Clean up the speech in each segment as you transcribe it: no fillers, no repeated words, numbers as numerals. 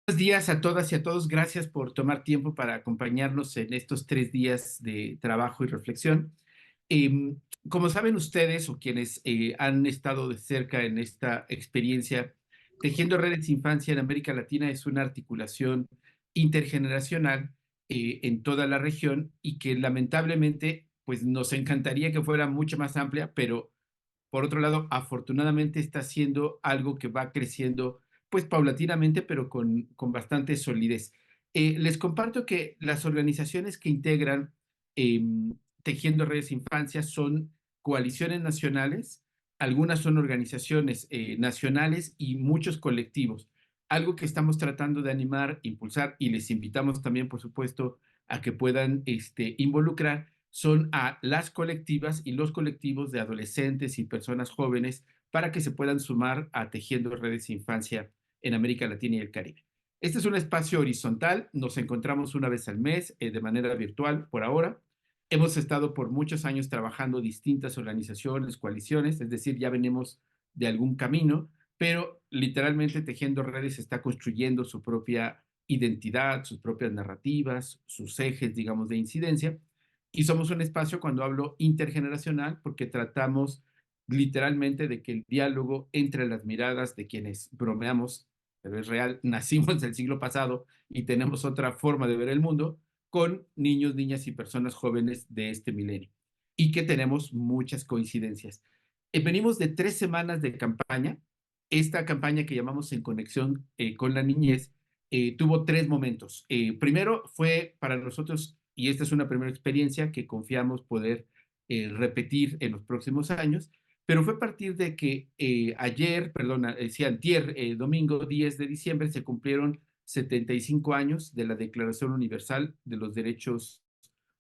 Buenos días a todas y a todos. Gracias por tomar tiempo para acompañarnos en estos 3 días de trabajo y reflexión. Em, Como saben ustedes o quienes han estado de cerca en esta experiencia, Tejiendo Redes de Infancia en América Latina es una articulación intergeneracional en toda la región y que lamentablemente pues nos encantaría que fuera mucho más amplia, pero por otro lado, afortunadamente está siendo algo que va creciendo, pues paulatinamente, pero con bastante solidez. Les comparto que las organizaciones que integran eh, Tejiendo Redes de Infancia son coaliciones nacionales, algunas son organizaciones nacionales y muchos colectivos. Algo que estamos tratando de animar, impulsar y les invitamos también, por supuesto, a que puedan involucrar son a las colectivas y los colectivos de adolescentes y personas jóvenes para que se puedan sumar a Tejiendo Redes de Infancia en América Latina y el Caribe. Este es un espacio horizontal, nos encontramos una vez al mes de manera virtual por ahora. Hemos estado por muchos años trabajando distintas organizaciones, coaliciones, es decir, ya venimos de algún camino, pero literalmente Tejiendo Redes está construyendo su propia identidad, sus propias narrativas, sus ejes, digamos, de incidencia. Y somos un espacio, cuando hablo intergeneracional, porque tratamos literalmente de que el diálogo entre las miradas de quienes bromeamos, pero es real, nacimos del siglo pasado y tenemos otra forma de ver el mundo, con niños, niñas y personas jóvenes de este milenio. Y que tenemos muchas coincidencias. Venimos de 3 semanas de campaña. Esta campaña que llamamos En Conexión con la Niñez tuvo 3 momentos. Primero fue para nosotros, y esta es una primera experiencia que confiamos poder repetir en los próximos años, pero fue a partir de que ayer, perdón, sí, antier, domingo 10 de diciembre, se cumplieron 75 años de la Declaración Universal de los Derechos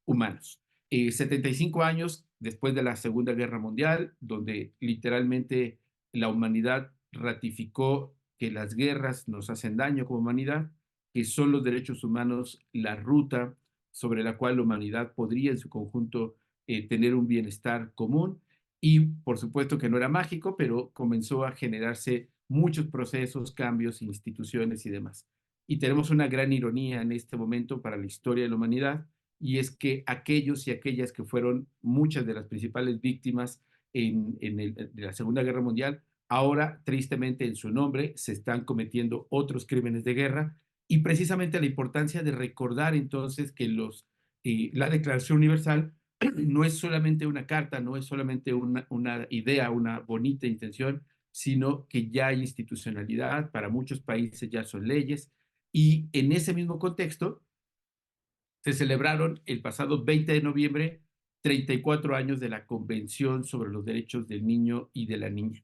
Humanos. 75 años después de la Segunda Guerra Mundial, donde literalmente la humanidad ratificó que las guerras nos hacen daño como humanidad, que son los derechos humanos la ruta sobre la cual la humanidad podría en su conjunto tener un bienestar común. Y por supuesto que no era mágico, pero comenzó a generarse muchos procesos, cambios, instituciones y demás. Y tenemos una gran ironía en este momento para la historia de la humanidad, y es que aquellos y aquellas que fueron muchas de las principales víctimas de la Segunda Guerra Mundial, ahora tristemente en su nombre se están cometiendo otros crímenes de guerra, y precisamente la importancia de recordar entonces que la Declaración Universal no es solamente una carta, no es solamente una idea, una bonita intención, sino que ya hay institucionalidad, para muchos países ya son leyes, y en ese mismo contexto se celebraron el pasado 20 de noviembre 34 años de la Convención sobre los Derechos del Niño y de la Niña.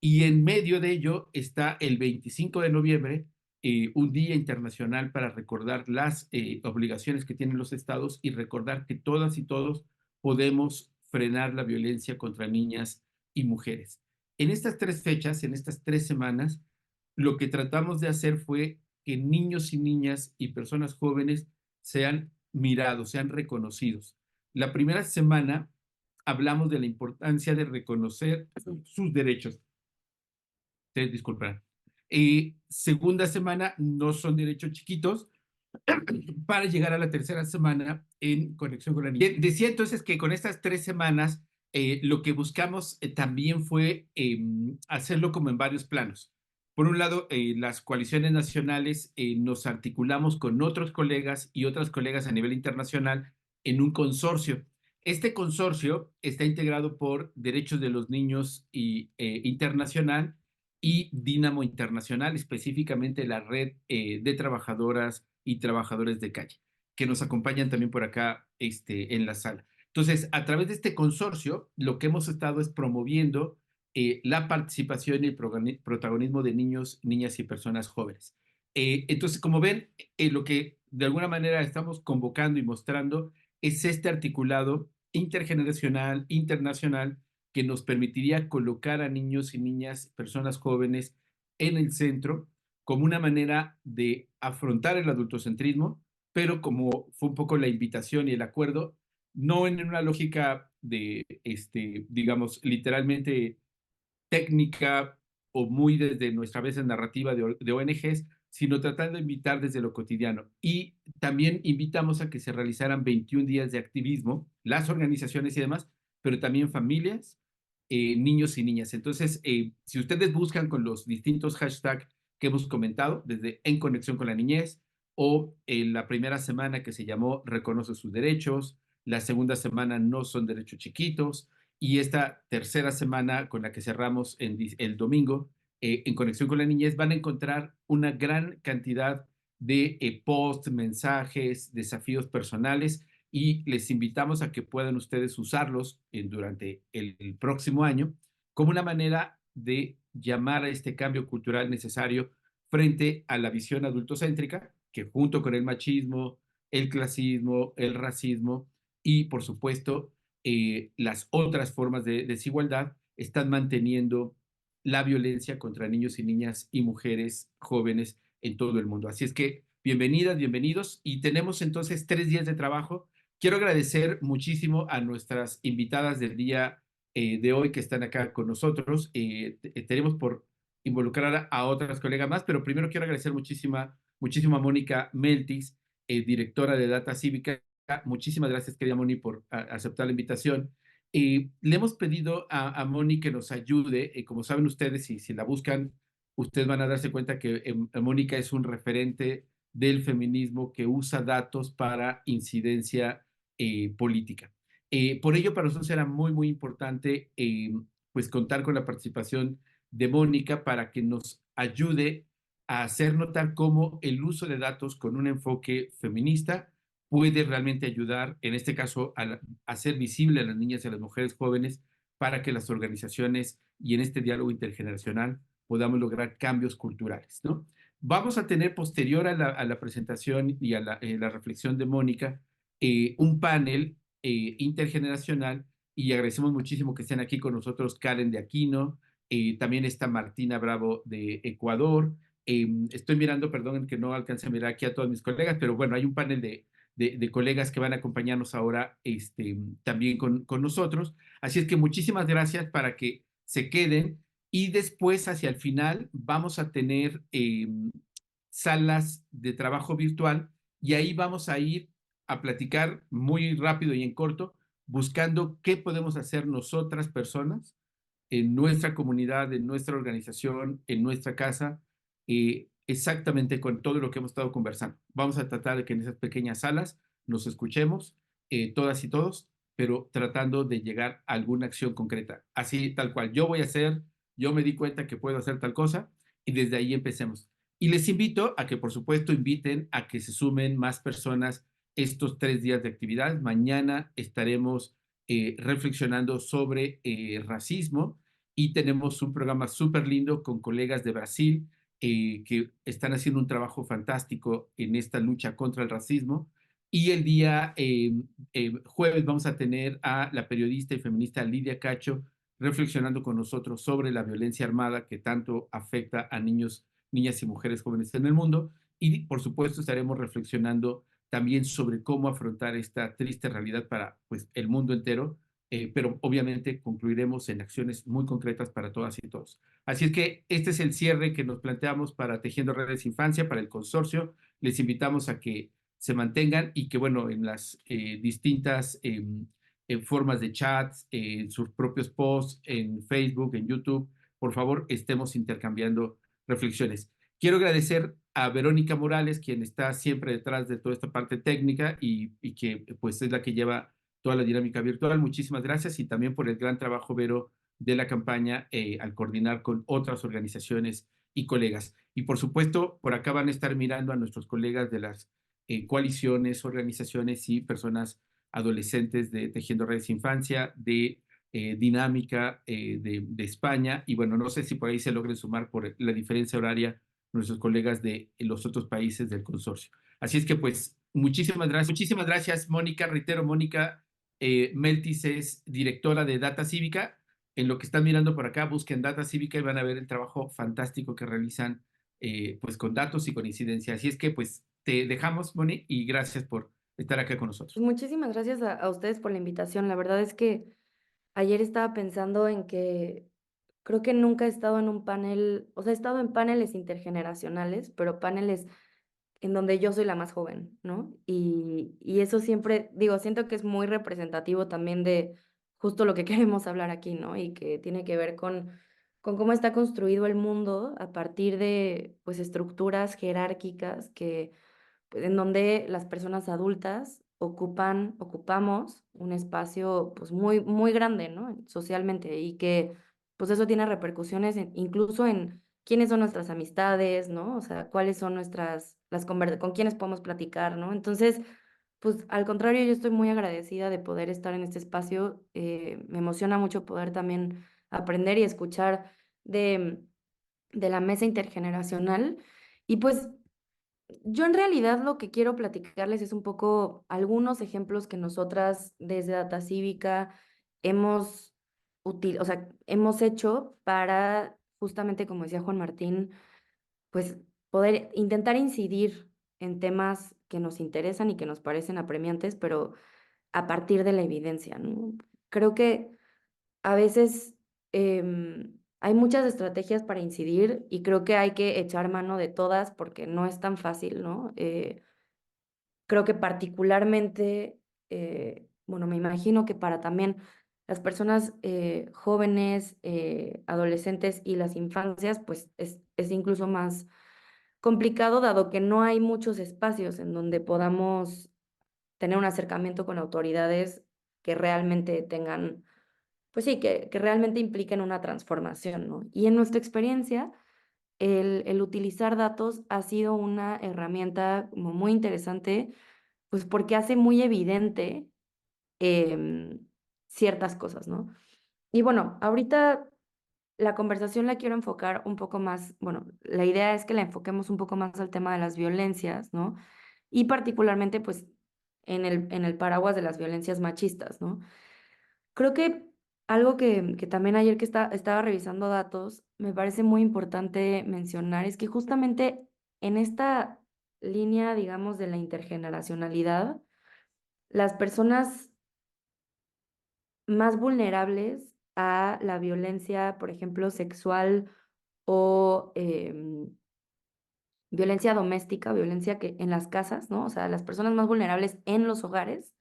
Y en medio de ello está el 25 de noviembre, un día internacional para recordar las obligaciones que tienen los estados y recordar que todas y todos podemos frenar la violencia contra niñas y mujeres. En estas 3 fechas, en estas 3 semanas, lo que tratamos de hacer fue que niños y niñas y personas jóvenes sean mirados, sean reconocidos. La primera semana hablamos de la importancia de reconocer sus derechos. Disculpa. Segunda semana no son derechos chiquitos para llegar a la tercera semana en conexión con la niña. Decía entonces que con estas 3 semanas lo que buscamos también fue hacerlo como en varios planos. Por un lado, las coaliciones nacionales nos articulamos con otros colegas y otras colegas a nivel internacional en un consorcio. Este consorcio está integrado por Derechos de los Niños y Internacional y Dínamo Internacional, específicamente la red de trabajadoras y trabajadores de calle, que nos acompañan también por acá en la sala. Entonces, a través de este consorcio, lo que hemos estado es promoviendo la participación y el protagonismo de niños, niñas y personas jóvenes. Entonces, como ven, lo que de alguna manera estamos convocando y mostrando es este articulado intergeneracional, internacional, que nos permitiría colocar a niños y niñas, personas jóvenes en el centro como una manera de afrontar el adultocentrismo, pero como fue un poco la invitación y el acuerdo, no en una lógica de, digamos, literalmente técnica o muy desde nuestra veces narrativa de ONGs, sino tratando de invitar desde lo cotidiano. Y también invitamos a que se realizaran 21 días de activismo, las organizaciones y demás, pero también familias, niños y niñas. Entonces, si ustedes buscan con los distintos hashtags que hemos comentado, desde En Conexión con la Niñez, o en la primera semana que se llamó Reconoce sus derechos, la segunda semana No son derechos chiquitos, y esta tercera semana con la que cerramos el domingo, En Conexión con la Niñez, van a encontrar una gran cantidad de posts, mensajes, desafíos personales, y les invitamos a que puedan ustedes usarlos durante el próximo año como una manera de llamar a este cambio cultural necesario frente a la visión adultocéntrica, que junto con el machismo, el clasismo, el racismo y, por supuesto, las otras formas de desigualdad están manteniendo la violencia contra niños y niñas y mujeres jóvenes en todo el mundo. Así es que bienvenidas, bienvenidos, y tenemos entonces 3 días de trabajo. Quiero agradecer muchísimo a nuestras invitadas del día de hoy que están acá con nosotros. Tenemos por involucrar a otras colegas más, pero primero quiero agradecer muchísimo a Mónica Meltis, directora de Data Cívica. Muchísimas gracias, querida Moni, por aceptar la invitación. Le hemos pedido a Moni que nos ayude. Como saben ustedes, y si la buscan, ustedes van a darse cuenta que Mónica es un referente del feminismo que usa datos para incidencia política. Por ello, para nosotros era muy importante pues contar con la participación de Mónica para que nos ayude a hacer notar cómo el uso de datos con un enfoque feminista puede realmente ayudar, en este caso, a hacer visible a las niñas y a las mujeres jóvenes para que las organizaciones y en este diálogo intergeneracional podamos lograr cambios culturales, ¿no? Vamos a tener posterior a la presentación y a la reflexión de Mónica un panel intergeneracional, y agradecemos muchísimo que estén aquí con nosotros Karen de Aquino, también está Martina Bravo de Ecuador. Estoy mirando, perdón, que no alcance a mirar aquí a todos mis colegas, pero bueno, hay un panel de colegas que van a acompañarnos ahora también con nosotros. Así es que muchísimas gracias para que se queden, y después hacia el final vamos a tener salas de trabajo virtual, y ahí vamos a ir a platicar muy rápido y en corto, buscando qué podemos hacer nosotras personas en nuestra comunidad, en nuestra organización, en nuestra casa, exactamente con todo lo que hemos estado conversando. Vamos a tratar de que en esas pequeñas salas nos escuchemos, todas y todos, pero tratando de llegar a alguna acción concreta. Así, tal cual, yo me di cuenta que puedo hacer tal cosa, y desde ahí empecemos. Y les invito a que, por supuesto, inviten a que se sumen más personas estos 3 días de actividad. Mañana estaremos reflexionando sobre racismo, y tenemos un programa súper lindo con colegas de Brasil que están haciendo un trabajo fantástico en esta lucha contra el racismo. Y el día jueves vamos a tener a la periodista y feminista Lidia Cacho reflexionando con nosotros sobre la violencia armada que tanto afecta a niños, niñas y mujeres jóvenes en el mundo. Y por supuesto estaremos reflexionando también sobre cómo afrontar esta triste realidad para pues, el mundo entero, pero obviamente concluiremos en acciones muy concretas para todas y todos. Así es que este es el cierre que nos planteamos para Tejiendo Redes Infancia, para el consorcio. Les invitamos a que se mantengan, y que, bueno, en las distintas formas de chats, en sus propios posts, en Facebook, en YouTube, por favor, estemos intercambiando reflexiones. Quiero agradecer a Verónica Morales, quien está siempre detrás de toda esta parte técnica, y que pues es la que lleva toda la dinámica virtual. Muchísimas gracias, y también por el gran trabajo, Vero, de la campaña al coordinar con otras organizaciones y colegas. Y por supuesto, por acá van a estar mirando a nuestros colegas de las coaliciones, organizaciones y personas adolescentes de Tejiendo Redes Infancia, de Dinámica de España, y bueno, no sé si por ahí se logren sumar por la diferencia horaria nuestros colegas de los otros países del consorcio. Así es que pues muchísimas gracias Mónica, reitero, Mónica Meltis es directora de Data Cívica. En lo que están mirando por acá, busquen Data Cívica y van a ver el trabajo fantástico que realizan pues con datos y con incidencia. Así es que pues te dejamos, Moni, y gracias por estar acá con nosotros. Pues muchísimas gracias a ustedes por la invitación. La verdad es que ayer estaba pensando en que creo que nunca he estado en un panel, o sea, he estado en paneles intergeneracionales, pero paneles en donde yo soy la más joven, ¿no? Y eso siempre, digo, siento que es muy representativo también de justo lo que queremos hablar aquí, ¿no? Y que tiene que ver con cómo está construido el mundo a partir de, pues, estructuras jerárquicas que pues, en donde las personas adultas ocupamos un espacio pues muy, muy grande, ¿no? Socialmente y que pues eso tiene repercusiones incluso en quiénes son nuestras amistades, ¿no? O sea, cuáles son con quiénes podemos platicar, ¿no? Entonces, pues al contrario, yo estoy muy agradecida de poder estar en este espacio. Me emociona mucho poder también aprender y escuchar de, de la mesa intergeneracional. Y pues yo en realidad lo que quiero platicarles es un poco algunos ejemplos que nosotras desde Data Cívica o sea, hemos hecho para justamente, como decía Juan Martín, pues poder intentar incidir en temas que nos interesan y que nos parecen apremiantes, pero a partir de la evidencia, ¿no? Creo que a veces hay muchas estrategias para incidir y creo que hay que echar mano de todas porque no es tan fácil, ¿no? Creo que particularmente, bueno, me imagino que para también las personas jóvenes, adolescentes y las infancias, pues es incluso más complicado dado que no hay muchos espacios en donde podamos tener un acercamiento con autoridades que realmente tengan, pues sí, que realmente impliquen una transformación, ¿no? Y en nuestra experiencia, el utilizar datos ha sido una herramienta como muy interesante pues porque hace muy evidente em, ciertas cosas, ¿no? Y bueno, ahorita la conversación la quiero enfocar un poco más, bueno, la idea es que la enfoquemos un poco más al tema de las violencias, ¿no? Y particularmente, pues, en el paraguas de las violencias machistas, ¿no? Creo que algo que también ayer que estaba revisando datos, me parece muy importante mencionar es que justamente en esta línea, digamos, de la intergeneracionalidad, las personas más vulnerables a la violencia, por ejemplo, sexual o violencia doméstica, violencia que en las casas, ¿no? O sea, las personas más vulnerables en los hogares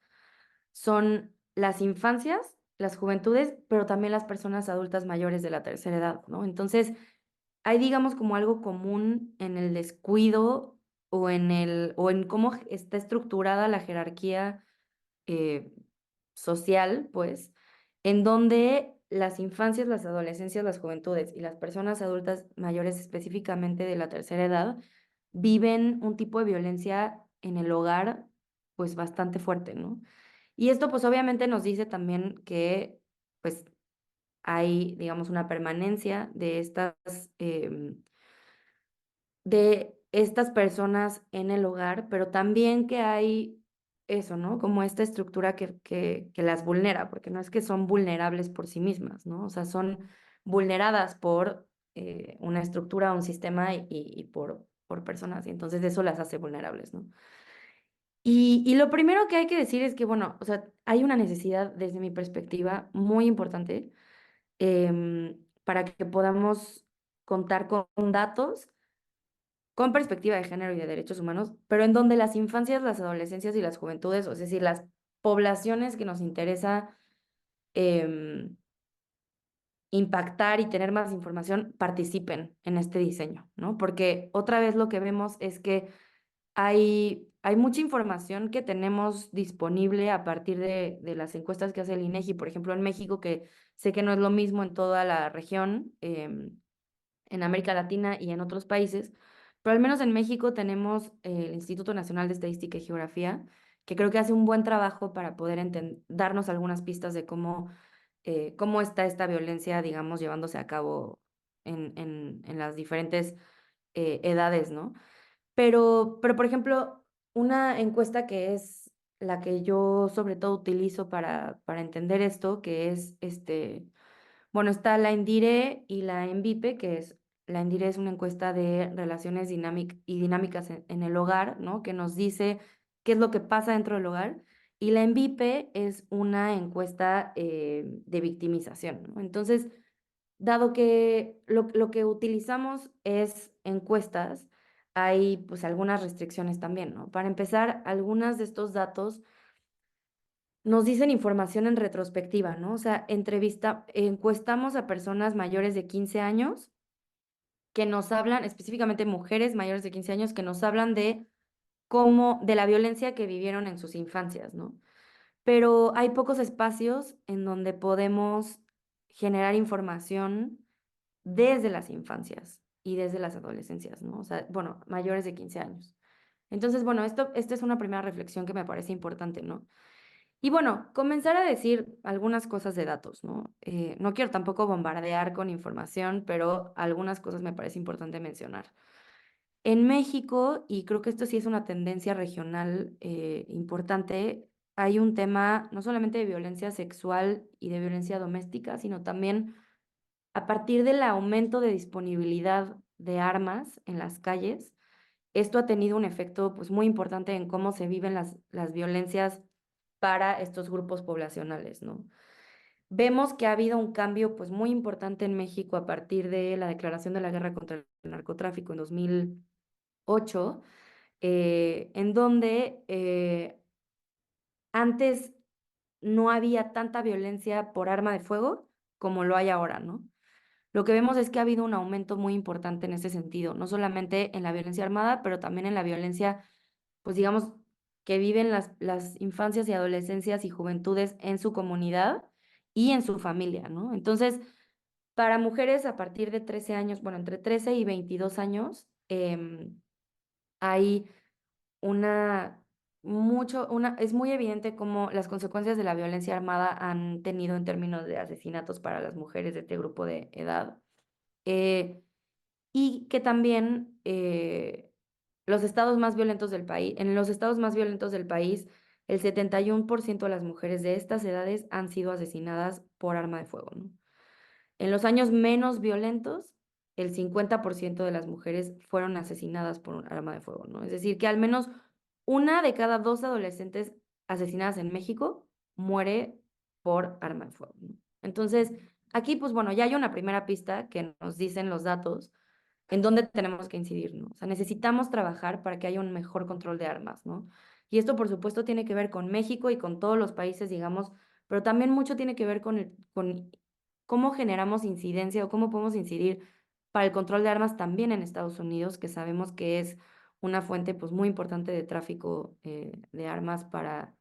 son las infancias, las juventudes, pero también las personas adultas mayores de la tercera edad, ¿no? Entonces, hay, digamos, como algo común en el descuido o en cómo está estructurada la jerarquía eh, social, pues, en donde las infancias, las adolescencias, las juventudes y las personas adultas mayores, específicamente de la tercera edad, viven un tipo de violencia en el hogar, pues, bastante fuerte, ¿no? Y esto, pues, obviamente nos dice también que, pues, hay, digamos, una permanencia de estas personas en el hogar, pero también que hay eso, ¿no? Como esta estructura que las vulnera, porque no es que son vulnerables por sí mismas, ¿no? O sea, son vulneradas por una estructura, un sistema y por personas, y entonces eso las hace vulnerables, ¿no? Y lo primero que hay que decir es que, bueno, o sea, hay una necesidad, desde mi perspectiva, muy importante para que podamos contar con datos con perspectiva de género y de derechos humanos, pero en donde las infancias, las adolescencias y las juventudes, o es decir, las poblaciones que nos interesa em, impactar y tener más información, participen en este diseño, ¿no? Porque otra vez lo que vemos es que hay mucha información que tenemos disponible a partir de las encuestas que hace el INEGI, por ejemplo, en México, que sé que no es lo mismo en toda la región. En América Latina y en otros países, pero al menos en México tenemos el Instituto Nacional de Estadística y Geografía, que creo que hace un buen trabajo para poder darnos algunas pistas de cómo está esta violencia, digamos, llevándose a cabo en las diferentes edades, ¿no? Pero, por ejemplo, una encuesta que es la que yo sobre todo utilizo para entender esto, que es bueno, está la Endire y la Envipe, la Endire es una encuesta de relaciones y dinámicas en el hogar, ¿no? Que nos dice qué es lo que pasa dentro del hogar. Y la Envipe es una encuesta de victimización, ¿no? Entonces, dado que lo que utilizamos es encuestas, hay pues algunas restricciones también, ¿no? Para empezar, algunas de estos datos nos dicen información en retrospectiva, ¿no? O sea, encuestamos a personas mayores de 15 años que nos hablan, específicamente mujeres mayores de 15 años, que nos hablan de de la violencia que vivieron en sus infancias, ¿no? Pero hay pocos espacios en donde podemos generar información desde las infancias y desde las adolescencias, ¿no? O sea, bueno, mayores de 15 años. Entonces, bueno, esta es una primera reflexión que me parece importante, ¿no? Y bueno, comenzar a decir algunas cosas de datos, ¿no? No quiero tampoco bombardear con información, pero algunas cosas me parece importante mencionar. En México, y creo que esto sí es una tendencia regional importante, hay un tema no solamente de violencia sexual y de violencia doméstica, sino también a partir del aumento de disponibilidad de armas en las calles. Esto ha tenido un efecto pues, muy importante en cómo se viven las violencias para estos grupos poblacionales, ¿no? Vemos que ha habido un cambio pues, muy importante en México a partir de la declaración de la guerra contra el narcotráfico en 2008, en donde antes no había tanta violencia por arma de fuego como lo hay ahora, ¿no? Lo que vemos es que ha habido un aumento muy importante en ese sentido, no solamente en la violencia armada, pero también en la violencia, pues digamos, que viven las infancias y adolescencias y juventudes en su comunidad y en su familia, ¿no? Entonces, para mujeres a partir de 13 años, bueno, entre 13 y 22 años, hay es muy evidente cómo las consecuencias de la violencia armada han tenido en términos de asesinatos para las mujeres de este grupo de edad. Eh, y que también los estados más violentos del país, en los estados más violentos del país, el 71% de las mujeres de estas edades han sido asesinadas por arma de fuego, ¿no? En los años menos violentos, el 50% de las mujeres fueron asesinadas por un arma de fuego, ¿no? Es decir, que al menos una de cada dos adolescentes asesinadas en México muere por arma de fuego, ¿no? Entonces, aquí, pues bueno, ya hay una primera pista que nos dicen los datos en dónde tenemos que incidir, ¿no? O sea, necesitamos trabajar para que haya un mejor control de armas, ¿no? Y esto, por supuesto, tiene que ver con México y con todos los países, digamos, pero también mucho tiene que ver con cómo generamos incidencia o cómo podemos incidir para el control de armas también en Estados Unidos, que sabemos que es una fuente, pues, muy importante de tráfico de armas para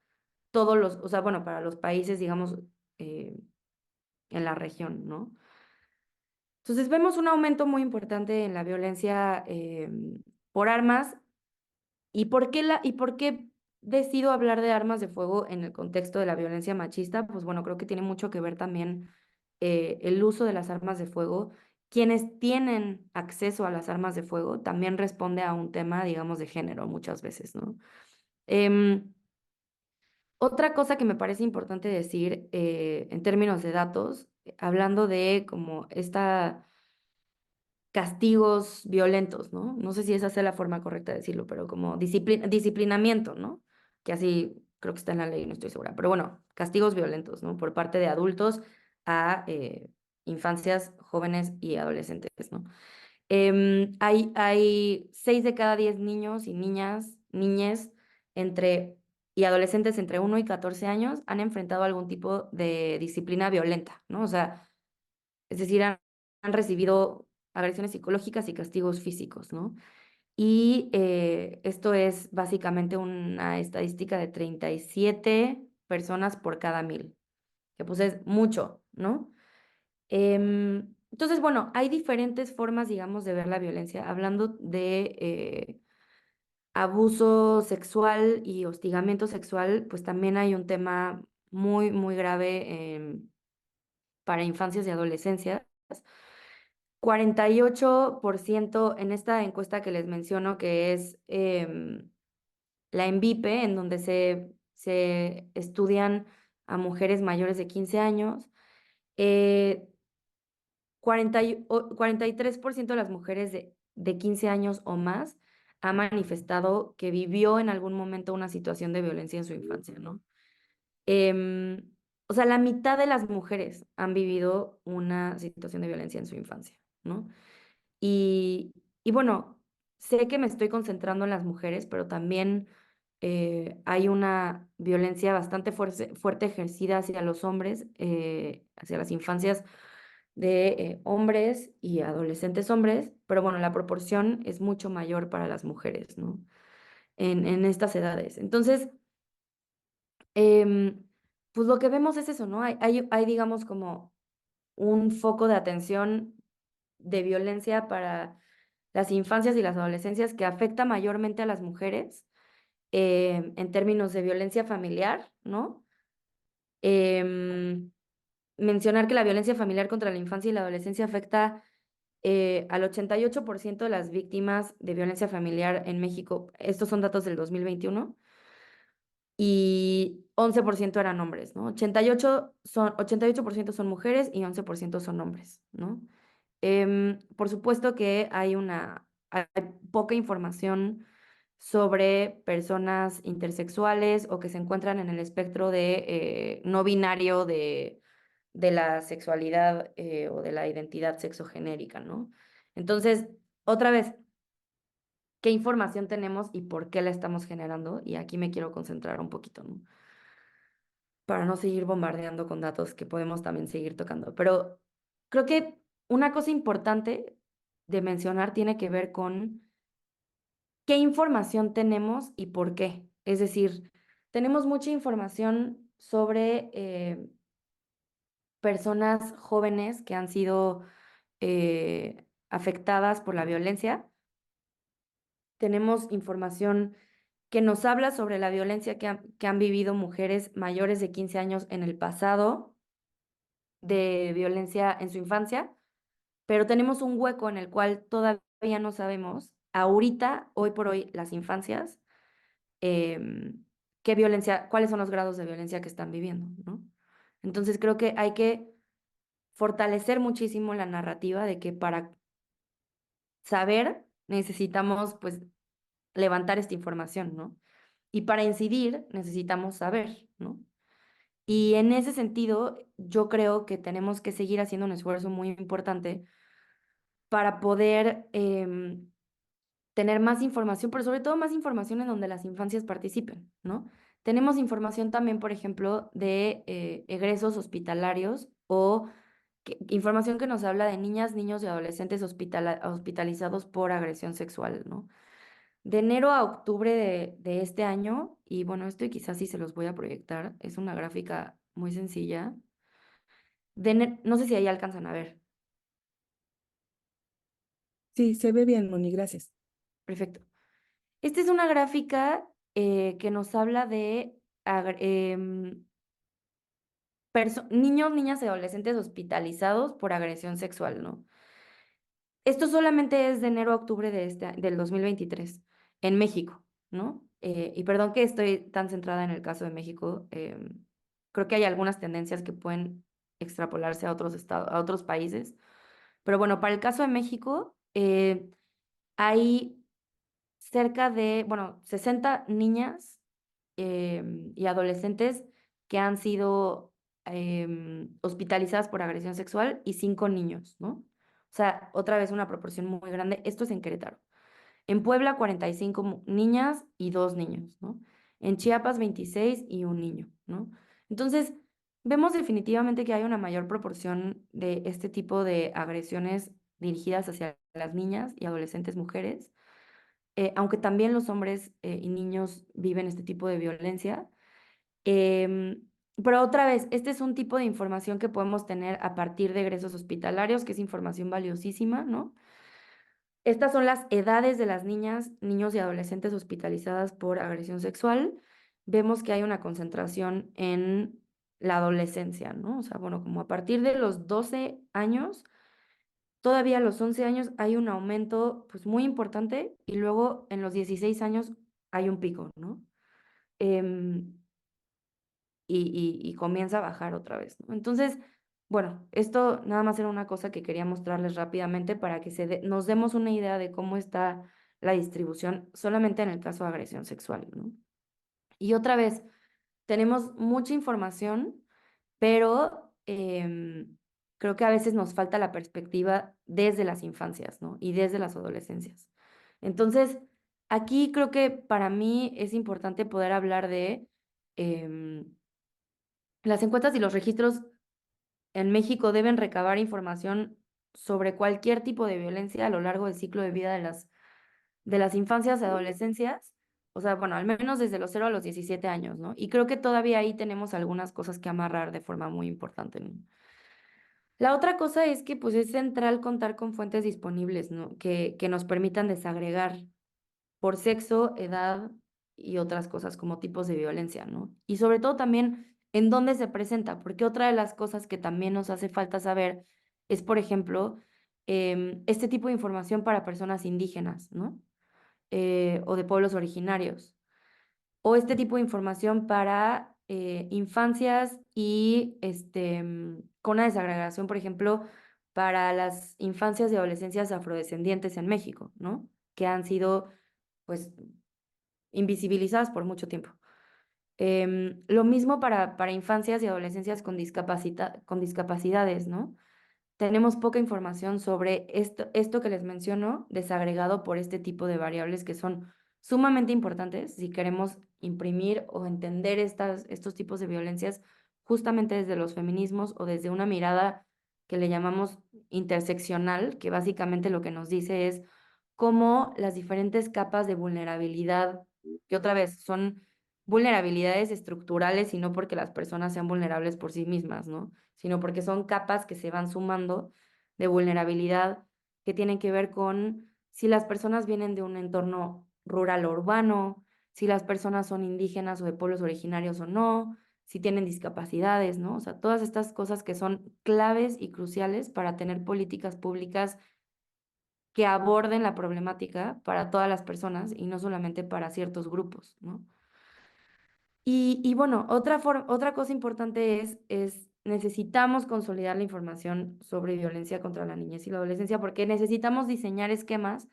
todos los, o sea, bueno, para los países, digamos, eh, en la región, ¿no? Entonces vemos un aumento muy importante en la violencia por armas. ¿Y por qué decido hablar de armas de fuego en el contexto de la violencia machista? Pues bueno, creo que tiene mucho que ver también el uso de las armas de fuego. Quienes tienen acceso a las armas de fuego también responde a un tema, digamos, de género muchas veces, ¿no? Em, Otra cosa que me parece importante decir en términos de datos, hablando de como esta castigos violentos, ¿no? No sé si esa sea la forma correcta de decirlo, pero como disciplinamiento, ¿no? Que así creo que está en la ley, no estoy segura. Pero bueno, castigos violentos, ¿no? Por parte de adultos a infancias, jóvenes y adolescentes, ¿no? Hay 6 de cada 10 niños y niñes entre, y adolescentes entre 1 y 14 años han enfrentado algún tipo de disciplina violenta, ¿no? O sea, es decir, han recibido agresiones psicológicas y castigos físicos, ¿no? Y esto es básicamente una estadística de 37 personas por cada 1000, que pues es mucho, ¿no? Entonces, bueno, hay diferentes formas, digamos, de ver la violencia. Hablando de abuso sexual y hostigamiento sexual, pues también hay un tema muy, muy grave para infancias y adolescencias. 48% en esta encuesta que les menciono, que es la ENVIPE, en donde se estudian a mujeres mayores de 15 años, eh, 43% de las mujeres de 15 años o más ha manifestado que vivió en algún momento una situación de violencia en su infancia, ¿no? Em, o sea, la mitad de las mujeres han vivido una situación de violencia en su infancia, ¿no? Y, y bueno, sé que me estoy concentrando en las mujeres, pero también hay una violencia bastante fuerte ejercida hacia los hombres, hacia las infancias de hombres y adolescentes hombres, pero bueno, la proporción es mucho mayor para las mujeres, ¿no? En estas edades. Entonces, em, pues lo que vemos es eso, ¿no? Hay, digamos, como un foco de atención de violencia para las infancias y las adolescencias que afecta mayormente a las mujeres en términos de violencia familiar, ¿no? Em, Mencionar que la violencia familiar contra la infancia y la adolescencia afecta al 88% de las víctimas de violencia familiar en México. Estos son datos del 2021 y 11% eran hombres, ¿no? 88% son mujeres y 11% son hombres, ¿no? Por supuesto que hay poca información sobre personas intersexuales o que se encuentran en el espectro de no binario de la sexualidad o de la identidad sexogenérica, ¿no? Entonces, otra vez, ¿qué información tenemos y por qué la estamos generando? Y aquí me quiero concentrar un poquito, ¿no? Para no seguir bombardeando con datos que podemos también seguir tocando. Pero creo que una cosa importante de mencionar tiene que ver con qué información tenemos y por qué. Es decir, tenemos mucha información sobre personas jóvenes que han sido afectadas por la violencia. Tenemos información que nos habla sobre la violencia que han vivido mujeres mayores de 15 años en el pasado, de violencia en su infancia, pero tenemos un hueco en el cual todavía no sabemos, ahorita, hoy por hoy, las infancias, qué violencia, cuáles son los grados de violencia que están viviendo, ¿no? Entonces creo que hay que fortalecer muchísimo la narrativa de que para saber necesitamos, pues, levantar esta información, ¿no? Y para incidir necesitamos saber, ¿no? Y en ese sentido, yo creo que tenemos que seguir haciendo un esfuerzo muy importante para poder tener más información, pero sobre todo más información en donde las infancias participen, ¿no? Tenemos información también, por ejemplo, de egresos hospitalarios o información que nos habla de niñas, niños y adolescentes hospitalizados por agresión sexual, ¿no? De enero a octubre de este año, y bueno, esto y quizás sí se los voy a proyectar, es una gráfica muy sencilla. No sé si ahí alcanzan a ver. Sí, se ve bien, Moni, gracias. Perfecto. Esta es una gráfica que nos habla de niños, niñas y adolescentes hospitalizados por agresión sexual, ¿no? Esto solamente es de enero a octubre del 2023 en México, ¿no? Y perdón que estoy tan centrada en el caso de México. Creo que hay algunas tendencias que pueden extrapolarse a otros estados, a otros países. Pero bueno, para el caso de México, hay cerca de, bueno, 60 niñas y adolescentes que han sido hospitalizadas por agresión sexual y 5 niños, ¿no? O sea, otra vez una proporción muy grande. Esto es en Querétaro. En Puebla, 45 niñas y 2 niños, ¿no? En Chiapas, 26 y un niño, ¿no? Entonces, vemos definitivamente que hay una mayor proporción de este tipo de agresiones dirigidas hacia las niñas y adolescentes mujeres, aunque también los hombres y niños viven este tipo de violencia. Em, pero otra vez, este es un tipo de información que podemos tener a partir de egresos hospitalarios, que es información valiosísima, ¿no? Estas son las edades de las niñas, niños y adolescentes hospitalizadas por agresión sexual. Vemos que hay una concentración en la adolescencia, ¿no? O sea, bueno, como a partir de los 12 años, todavía a los 11 años hay un aumento pues muy importante y luego en los 16 años hay un pico, ¿no? Em, y comienza a bajar otra vez, ¿no? Entonces, bueno, esto nada más era una cosa que quería mostrarles rápidamente para que nos demos una idea de cómo está la distribución solamente en el caso de agresión sexual, ¿no? Y otra vez, tenemos mucha información, pero creo que a veces nos falta la perspectiva desde las infancias, ¿no? Y desde las adolescencias. Entonces, aquí creo que para mí es importante poder hablar de las encuestas y los registros en México deben recabar información sobre cualquier tipo de violencia a lo largo del ciclo de vida de las infancias y adolescencias, o sea, bueno, al menos desde los 0 a los 17 años, ¿no? Y creo que todavía ahí tenemos algunas cosas que amarrar de forma muy importante, ¿no? La otra cosa es que pues es central contar con fuentes disponibles, ¿no? Que nos permitan desagregar por sexo, edad y otras cosas como tipos de violencia, ¿no? Y sobre todo también en dónde se presenta, porque otra de las cosas que también nos hace falta saber es, por ejemplo, este tipo de información para personas indígenas, ¿no? O de pueblos originarios, o este tipo de información para infancias y con una desagregación, por ejemplo, para las infancias y adolescencias afrodescendientes en México, ¿no? Que han sido, pues, invisibilizadas por mucho tiempo. Lo mismo para infancias y adolescencias con discapacidades, ¿no? Tenemos poca información sobre esto que les menciono, desagregado por este tipo de variables que son sumamente importantes si queremos imprimir o entender estos tipos de violencias justamente desde los feminismos o desde una mirada que le llamamos interseccional, que básicamente lo que nos dice es cómo las diferentes capas de vulnerabilidad, que otra vez son vulnerabilidades estructurales y no porque las personas sean vulnerables por sí mismas, ¿no? Sino porque son capas que se van sumando de vulnerabilidad que tienen que ver con si las personas vienen de un entorno rural o urbano, si las personas son indígenas o de pueblos originarios o no, si tienen discapacidades, ¿no? O sea, todas estas cosas que son claves y cruciales para tener políticas públicas que aborden la problemática para todas las personas y no solamente para ciertos grupos, ¿no? Y bueno, otra cosa importante es necesitamos consolidar la información sobre violencia contra la niñez y la adolescencia porque necesitamos diseñar esquemas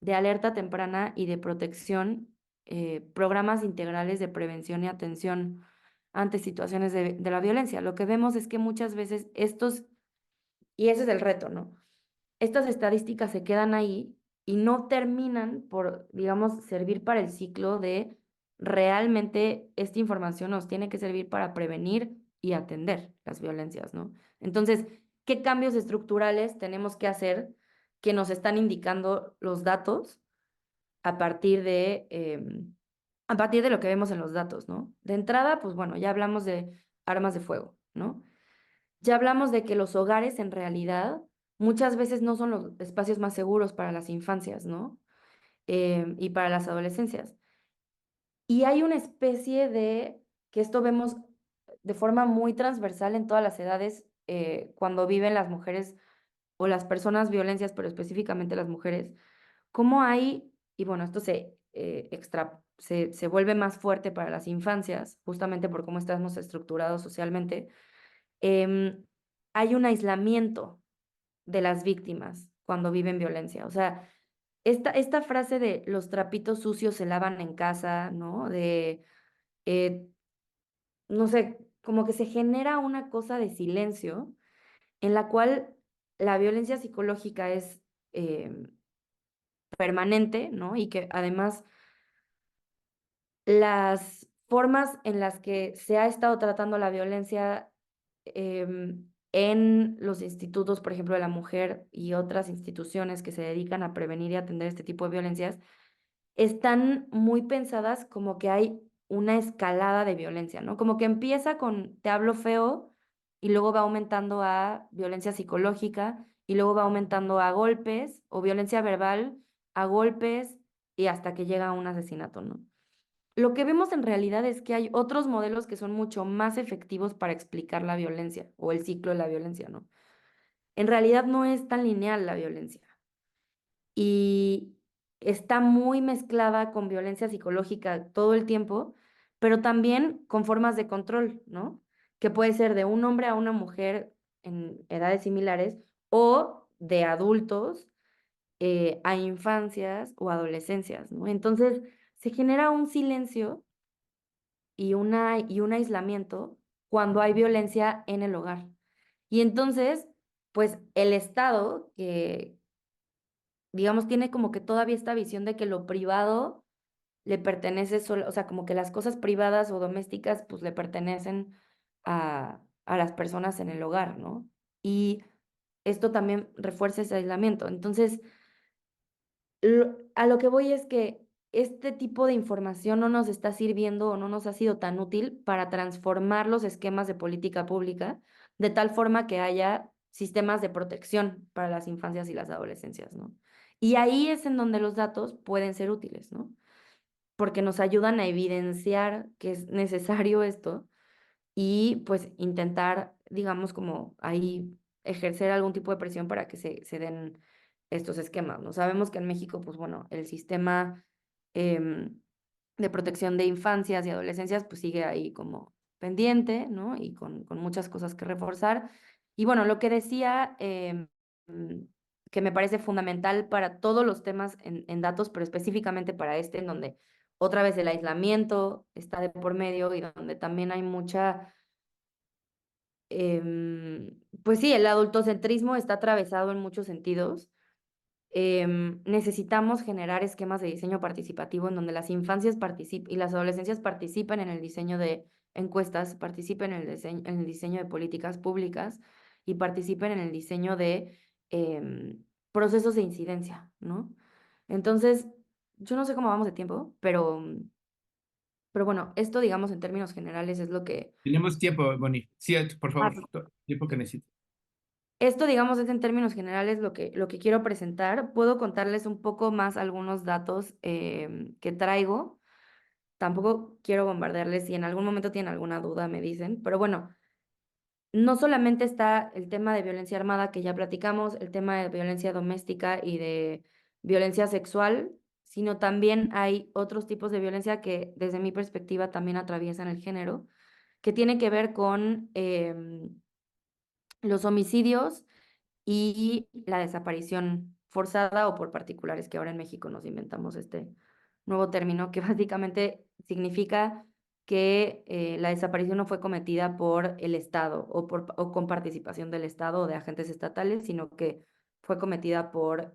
de alerta temprana y de protección, programas integrales de prevención y atención ante situaciones de la violencia. Lo que vemos es que muchas veces y ese es el reto, ¿no? Estas estadísticas se quedan ahí y no terminan por, digamos, servir para el ciclo de realmente esta información nos tiene que servir para prevenir y atender las violencias, ¿no? Entonces, ¿qué cambios estructurales tenemos que hacer que nos están indicando los datos a partir a partir de lo que vemos en los datos, ¿no? De entrada, pues bueno, ya hablamos de armas de fuego, ¿no? Ya hablamos de que los hogares en realidad muchas veces no son los espacios más seguros para las infancias, ¿no? Y para las adolescencias. Y hay una especie que esto vemos de forma muy transversal en todas las edades, cuando viven las mujeres o las personas violencias, pero específicamente las mujeres, cómo hay, y bueno, esto se vuelve más fuerte para las infancias, justamente por cómo estamos estructurados socialmente, em, hay un aislamiento de las víctimas cuando viven violencia. O sea, esta frase de los trapitos sucios se lavan en casa, ¿no? Eh, no sé, como que se genera una cosa de silencio en la cual la violencia psicológica es permanente, ¿no? Y que además las formas en las que se ha estado tratando la violencia en los institutos, por ejemplo, de la mujer y otras instituciones que se dedican a prevenir y atender este tipo de violencias, están muy pensadas como que hay una escalada de violencia, ¿no? Como que empieza con te hablo feo y luego va aumentando a violencia psicológica y luego va aumentando a golpes o violencia verbal, a golpes y hasta que llega a un asesinato, ¿no? Lo que vemos en realidad es que hay otros modelos que son mucho más efectivos para explicar la violencia o el ciclo de la violencia, ¿no? En realidad no es tan lineal la violencia y está muy mezclada con violencia psicológica todo el tiempo, pero también con formas de control, ¿no? Que puede ser de un hombre a una mujer en edades similares o de adultos a infancias o adolescencias, ¿no? Entonces se genera un silencio y un aislamiento cuando hay violencia en el hogar. Y entonces, pues el Estado, que digamos tiene como que todavía esta visión de que lo privado le pertenece solo, o sea, como que las cosas privadas o domésticas pues le pertenecen a las personas en el hogar, ¿no? Y esto también refuerza ese aislamiento. Entonces, a lo que voy es que este tipo de información no nos está sirviendo o no nos ha sido tan útil para transformar los esquemas de política pública de tal forma que haya sistemas de protección para las infancias y las adolescencias, ¿no? Y ahí es en donde los datos pueden ser útiles, ¿no? Porque nos ayudan a evidenciar que es necesario esto y pues intentar, digamos, como ahí ejercer algún tipo de presión para que se den estos esquemas, ¿no? Sabemos que en México, pues bueno, el sistema em, de protección de infancias y adolescencias, pues sigue ahí como pendiente, ¿no? Y con muchas cosas que reforzar. Y bueno, lo que decía, mm, que me parece fundamental para todos los temas en datos, pero específicamente para este, en donde otra vez el aislamiento está de por medio y donde también hay mucha pues sí, el adultocentrismo está atravesado en muchos sentidos. Necesitamos generar esquemas de diseño participativo en donde las infancias participen y las adolescencias participen en el diseño de encuestas, participen en el diseño de políticas públicas y participen en el diseño de procesos de incidencia, ¿no? Entonces, yo no sé cómo vamos de tiempo, pero bueno, esto, digamos, en términos generales es lo que... Tenemos tiempo, Bonnie. Sí, por Ah, favor, tiempo que necesito. esto, digamos, es en términos generales lo que quiero presentar. Puedo contarles un poco más algunos datos que traigo. Tampoco quiero bombardearles. Si en algún momento tienen alguna duda, me dicen. Pero bueno, no solamente está el tema de violencia armada que ya platicamos, el tema de violencia doméstica y de violencia sexual, sino también hay otros tipos de violencia que desde mi perspectiva también atraviesan el género, que tiene que ver con los homicidios y la desaparición forzada o por particulares, que ahora en México nos inventamos este nuevo término, que básicamente significa que la desaparición no fue cometida por el Estado o con participación del Estado o de agentes estatales, sino que fue cometida por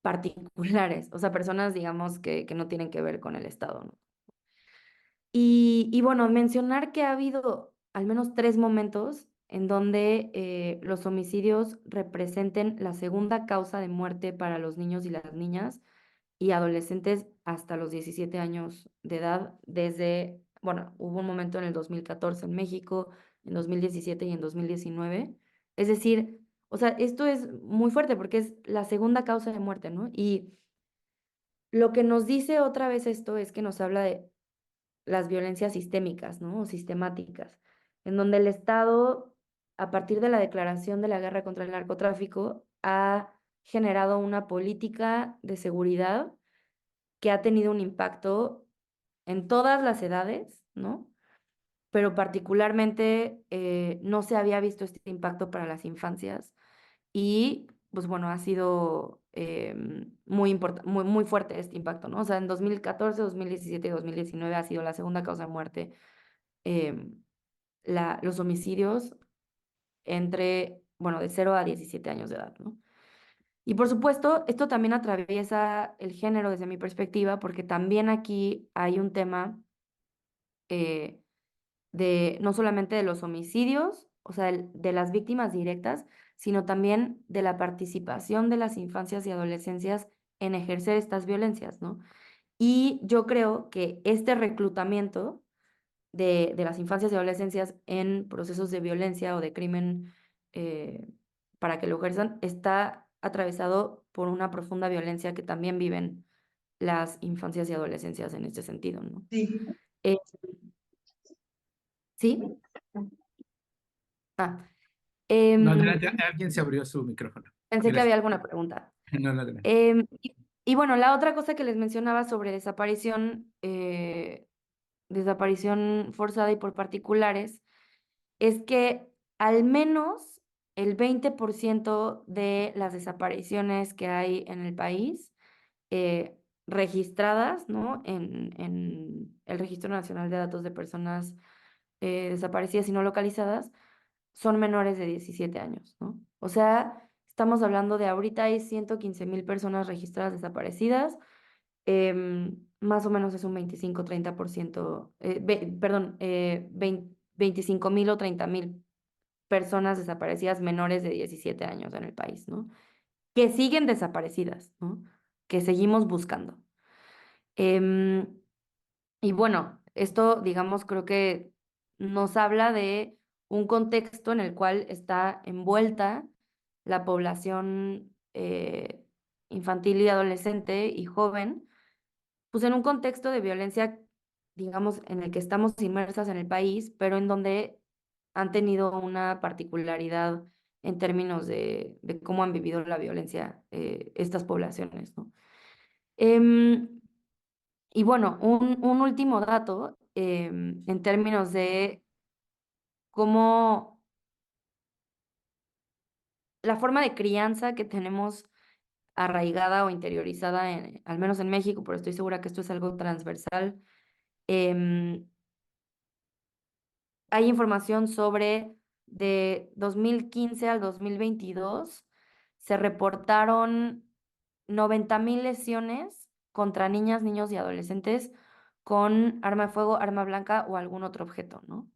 particulares, o sea, personas, digamos, que no tienen que ver con el Estado, ¿no? Y bueno, mencionar que ha habido al menos 3 momentos en donde los homicidios representen la segunda causa de muerte para los niños y las niñas y adolescentes hasta los 17 años de edad, desde, bueno, hubo un momento en el 2014 en México, en 2017 y en 2019. Es decir, o sea, esto es muy fuerte porque es la segunda causa de muerte, ¿no? Y lo que nos dice otra vez esto es que nos habla de las violencias sistémicas, ¿no? O sistemáticas, en donde el Estado, a partir de la declaración de la guerra contra el narcotráfico, ha generado una política de seguridad que ha tenido un impacto en todas las edades, ¿no? Pero particularmente no se había visto este impacto para las infancias y, pues bueno, ha sido muy fuerte este impacto, ¿no? O sea, en 2014, 2017 y 2019 ha sido la segunda causa de muerte em, los homicidios entre, bueno, de 0 a 17 años de edad, ¿no? Y por supuesto, esto también atraviesa el género desde mi perspectiva, porque también aquí hay un tema eh, de no solamente de los homicidios, o sea, de las víctimas directas, sino también de la participación de las infancias y adolescencias en ejercer estas violencias, ¿no? Y yo creo que este reclutamiento de las infancias y adolescencias en procesos de violencia o de crimen eh, para que lo ejerzan está atravesado por una profunda violencia que también viven las infancias y adolescencias en este sentido, ¿no? Sí. Eh, ¿Sí? Ah, No, em, adelante, alguien se abrió su micrófono. pensé que Gracias. había alguna pregunta. No, no, adelante. Y bueno, la otra cosa que les mencionaba sobre desaparición forzada y por particulares, es que al menos el 20% de las desapariciones que hay en el país registradas, ¿no? En el Registro Nacional de Datos de Personas desaparecidas y no localizadas son menores de 17 años, ¿no? O sea, estamos hablando de ahorita hay 115,000 personas registradas desaparecidas, más o menos es un 25-30%, perdón, 25,000 o 30,000 personas desaparecidas menores de 17 años en el país, ¿no? Que siguen desaparecidas, ¿no? Que seguimos buscando. Em, y bueno, esto, digamos, creo que nos habla de un contexto en el cual está envuelta la población infantil y adolescente y joven, pues en un contexto de violencia, digamos, en el que estamos inmersas en el país, pero en donde han tenido una particularidad en términos de cómo han vivido la violencia estas poblaciones, ¿no? Em, y bueno, un último dato en términos de cómo la forma de crianza que tenemos arraigada o interiorizada, al menos en México, pero estoy segura que esto es algo transversal. em, Hay información sobre de 2015 al 2022 se reportaron 90,000 lesiones contra niñas, niños y adolescentes con arma de fuego, arma blanca o algún otro objeto, ¿no?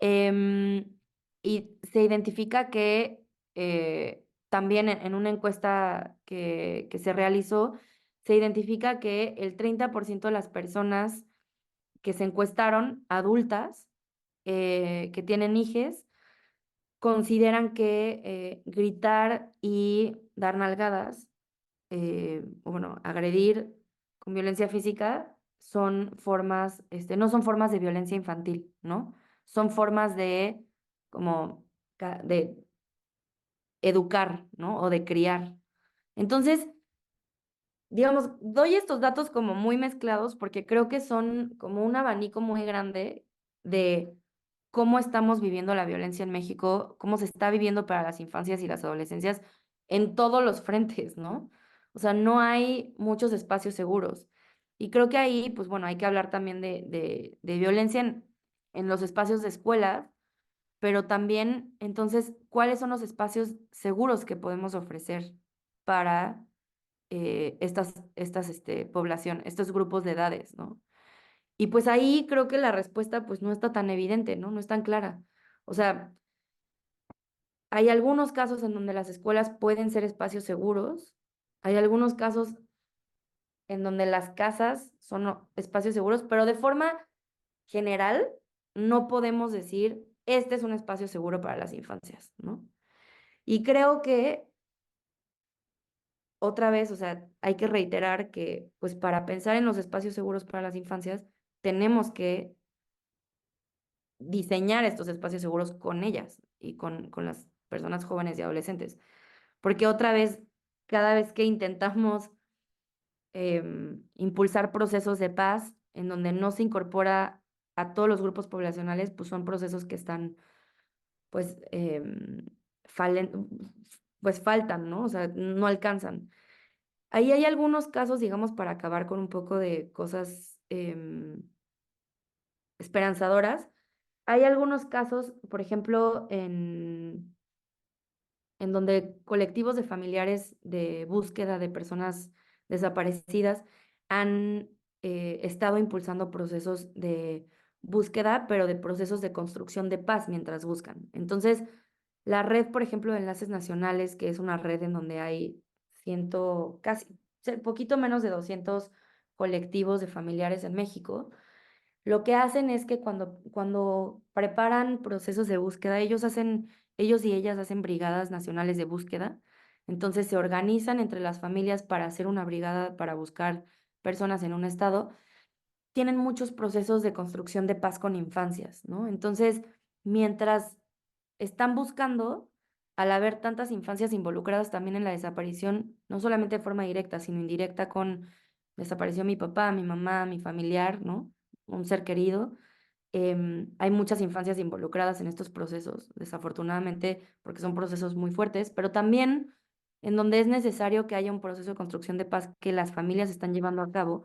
Y se identifica que también en una encuesta que se realizó, se identifica que el 30% de las personas que se encuestaron, adultas, que tienen hijes, consideran que gritar y dar nalgadas, o bueno, agredir con violencia física son formas, no son formas de violencia infantil, ¿no? Son formas de, como, de educar, ¿no? O de criar. Entonces, digamos, doy estos datos como muy mezclados porque creo que son como un abanico muy grande de cómo estamos viviendo la violencia en México, cómo se está viviendo para las infancias y las adolescencias en todos los frentes, ¿no? O sea, no hay muchos espacios seguros. Y creo que ahí, pues bueno, hay que hablar también de violencia en los espacios de escuela, pero también, entonces, ¿cuáles son los espacios seguros que podemos ofrecer para población, estos grupos de edades, ¿no? Y pues ahí creo que la respuesta pues no está tan evidente, ¿no? No es tan clara. O sea, hay algunos casos en donde las escuelas pueden ser espacios seguros, hay algunos casos en donde las casas son espacios seguros, pero de forma general no podemos decir, este es un espacio seguro para las infancias, ¿no? Y creo que otra vez, o sea, hay que reiterar que, pues para pensar en los espacios seguros para las infancias, tenemos que diseñar estos espacios seguros con ellas y con las personas jóvenes y adolescentes. Porque otra vez, cada vez que intentamos impulsar procesos de paz en donde no se incorpora a todos los grupos poblacionales, pues son procesos que están, pues, pues faltan, ¿no? O sea, no alcanzan. Ahí hay algunos casos, digamos, para acabar con un poco de cosas esperanzadoras. Hay algunos casos, por ejemplo, en donde colectivos de familiares de búsqueda de personas desaparecidas han estado impulsando procesos de búsqueda, pero de procesos de construcción de paz mientras buscan. Entonces, la red, por ejemplo, de Enlaces Nacionales, que es una red en donde hay casi, poquito menos de 200 colectivos de familiares en México, lo que hacen es que cuando preparan procesos de búsqueda, ellos y ellas hacen brigadas nacionales de búsqueda. Entonces se organizan entre las familias para hacer una brigada para buscar personas en un estado. Tienen muchos procesos de construcción de paz con infancias, ¿no? Entonces, mientras están buscando, al haber tantas infancias involucradas también en la desaparición, no solamente de forma directa, sino indirecta con desapareció mi papá, mi mamá, mi familiar, ¿no? Un ser querido. Hay muchas infancias involucradas en estos procesos, desafortunadamente, porque son procesos muy fuertes, pero también en donde es necesario que haya un proceso de construcción de paz que las familias están llevando a cabo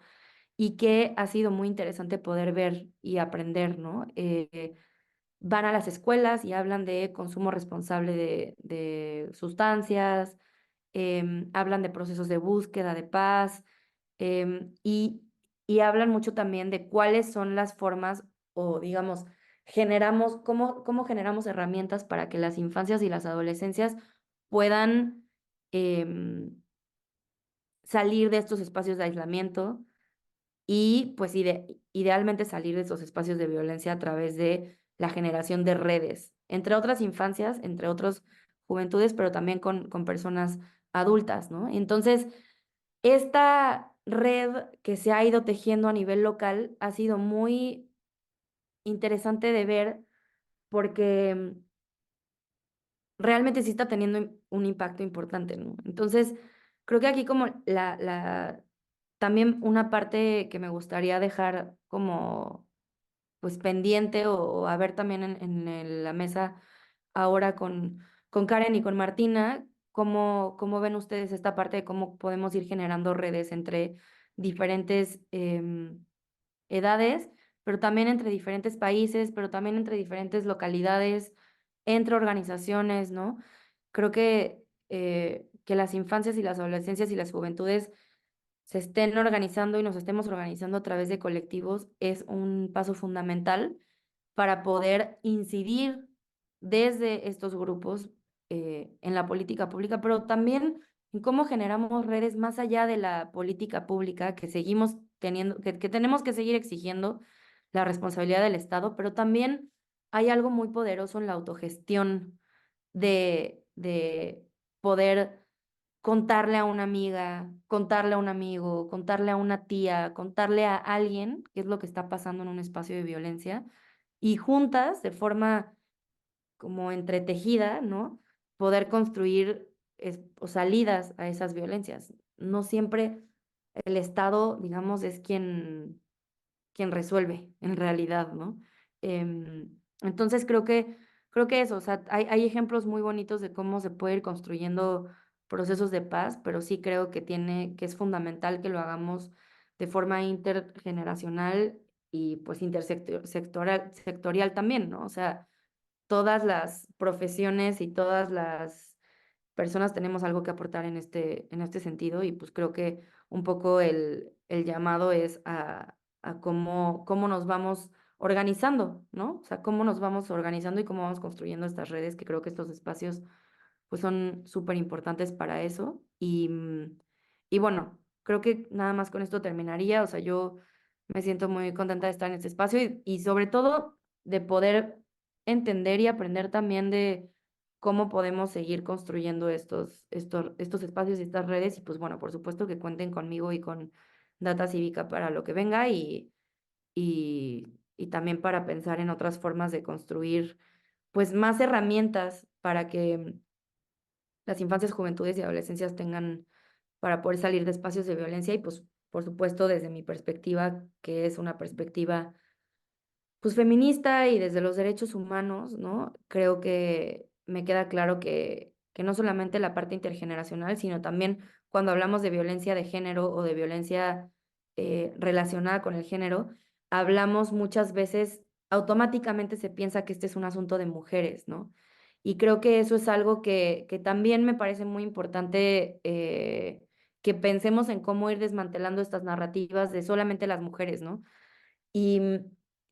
y que ha sido muy interesante poder ver y aprender, ¿no? van a las escuelas y hablan de consumo responsable de sustancias, hablan de procesos de búsqueda de paz, y hablan mucho también de cuáles son las formas o, digamos, cómo generamos herramientas para que las infancias y las adolescencias puedan em, salir de estos espacios de aislamiento y pues idealmente salir de esos espacios de violencia a través de la generación de redes, entre otras infancias, entre otras juventudes, pero también con personas adultas, ¿no? Entonces, esta red que se ha ido tejiendo a nivel local ha sido muy interesante de ver porque realmente sí está teniendo un impacto importante, ¿no? Entonces, creo que aquí como también una parte que me gustaría dejar como pues pendiente o a ver también en la mesa ahora con Karen y con Martina, cómo ven ustedes esta parte de cómo podemos ir generando redes entre diferentes edades, pero también entre diferentes países, pero también entre diferentes localidades, entre organizaciones, ¿no? Creo que las infancias y las adolescencias y las juventudes se estén organizando y nos estemos organizando a través de colectivos es un paso fundamental para poder incidir desde estos grupos en la política pública, pero también en cómo generamos redes más allá de la política pública que seguimos teniendo, que tenemos que seguir exigiendo la responsabilidad del Estado, pero también hay algo muy poderoso en la autogestión de poder contarle a una amiga, contarle a un amigo, contarle a una tía, contarle a alguien qué es lo que está pasando en un espacio de violencia y juntas, de forma como entretejida, ¿no? Poder construir o salidas a esas violencias. No siempre el Estado, digamos, es quien resuelve en realidad, ¿no? Entonces creo que eso, o sea, hay ejemplos muy bonitos de cómo se puede ir construyendo procesos de paz, pero sí creo que es fundamental que lo hagamos de forma intergeneracional y pues sectorial también, ¿no? O sea, todas las profesiones y todas las personas tenemos algo que aportar en este sentido y pues creo que un poco el llamado es a cómo nos vamos organizando, ¿no? O sea, cómo nos vamos organizando y cómo vamos construyendo estas redes, que creo que estos espacios pues son súper importantes para eso. Y bueno, creo que nada más con esto terminaría, o sea, yo me siento muy contenta de estar en este espacio y sobre todo de poder entender y aprender también de cómo podemos seguir construyendo estos espacios y estas redes. Y pues bueno, por supuesto que cuenten conmigo y con Data Cívica para lo que venga y también para pensar en otras formas de construir pues más herramientas para que las infancias, juventudes y adolescencias tengan para poder salir de espacios de violencia y pues por supuesto desde mi perspectiva, que es una perspectiva pues feminista y desde los derechos humanos, ¿no? Creo que me queda claro que no solamente la parte intergeneracional, sino también cuando hablamos de violencia de género o de violencia relacionada con el género, hablamos muchas veces, automáticamente se piensa que este es un asunto de mujeres, ¿no? Y creo que eso es algo que también me parece muy importante que pensemos en cómo ir desmantelando estas narrativas de solamente las mujeres, ¿no? Y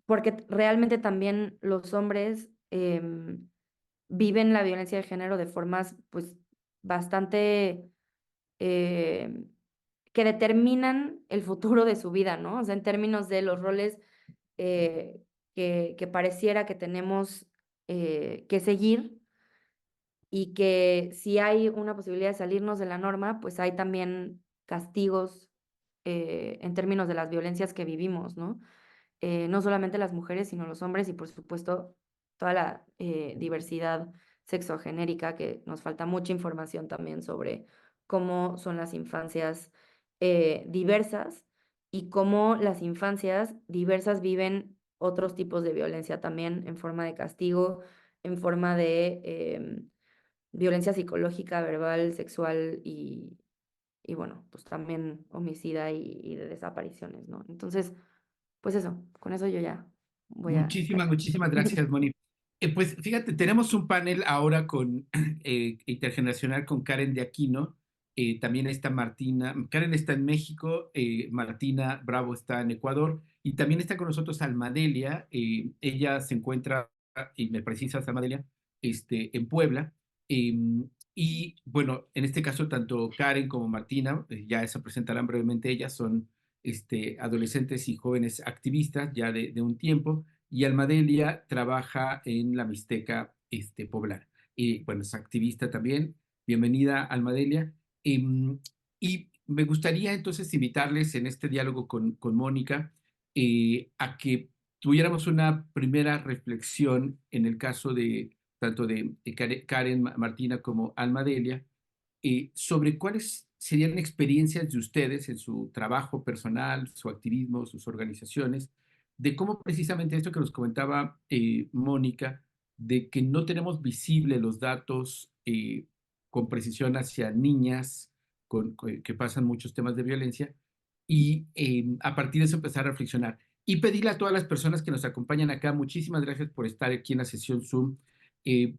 porque realmente también los hombres viven la violencia de género de formas pues bastante em, que determinan el futuro de su vida, ¿no? O sea, en términos de los roles eh, que pareciera que tenemos que seguir y que si hay una posibilidad de salirnos de la norma, pues hay también castigos en términos de las violencias que vivimos, ¿no? No solamente las mujeres, sino los hombres y por supuesto toda la diversidad sexogenérica, que nos falta mucha información también sobre cómo son las infancias diversas y cómo las infancias diversas viven otros tipos de violencia también en forma de castigo, en forma de violencia psicológica, verbal, sexual y bueno, pues también homicida y de desapariciones, ¿no? Entonces, pues eso, con eso yo ya voy a Muchísimas, terminar. muchísimas gracias, Moni. Pues fíjate, tenemos un panel ahora con intergeneracional con Karen de Aquino, también está Martina, Karen está en México, Martina Bravo está en Ecuador y también está con nosotros Almadelia, ella se encuentra, y me precisas Almadelia, en Puebla. eh, y bueno, en este caso tanto Karen como Martina, ya se presentarán brevemente, ellas son adolescentes y jóvenes activistas ya de un tiempo y Almadelia trabaja en la Mixteca poblana. Y bueno, es activista también. Bienvenida, Almadelia. Y me gustaría entonces invitarles en este diálogo con Mónica a que tuviéramos una primera reflexión en el caso de tanto de Karen Martina como Almadelia sobre cuáles serían experiencias de ustedes en su trabajo personal, su activismo, sus organizaciones, de cómo precisamente esto que nos comentaba Mónica, de que no tenemos visible los datos con precisión hacia niñas que pasan muchos temas de violencia, y a partir de eso empezar a reflexionar. Y pedirle a todas las personas que nos acompañan acá, muchísimas gracias por estar aquí en la sesión Zoom.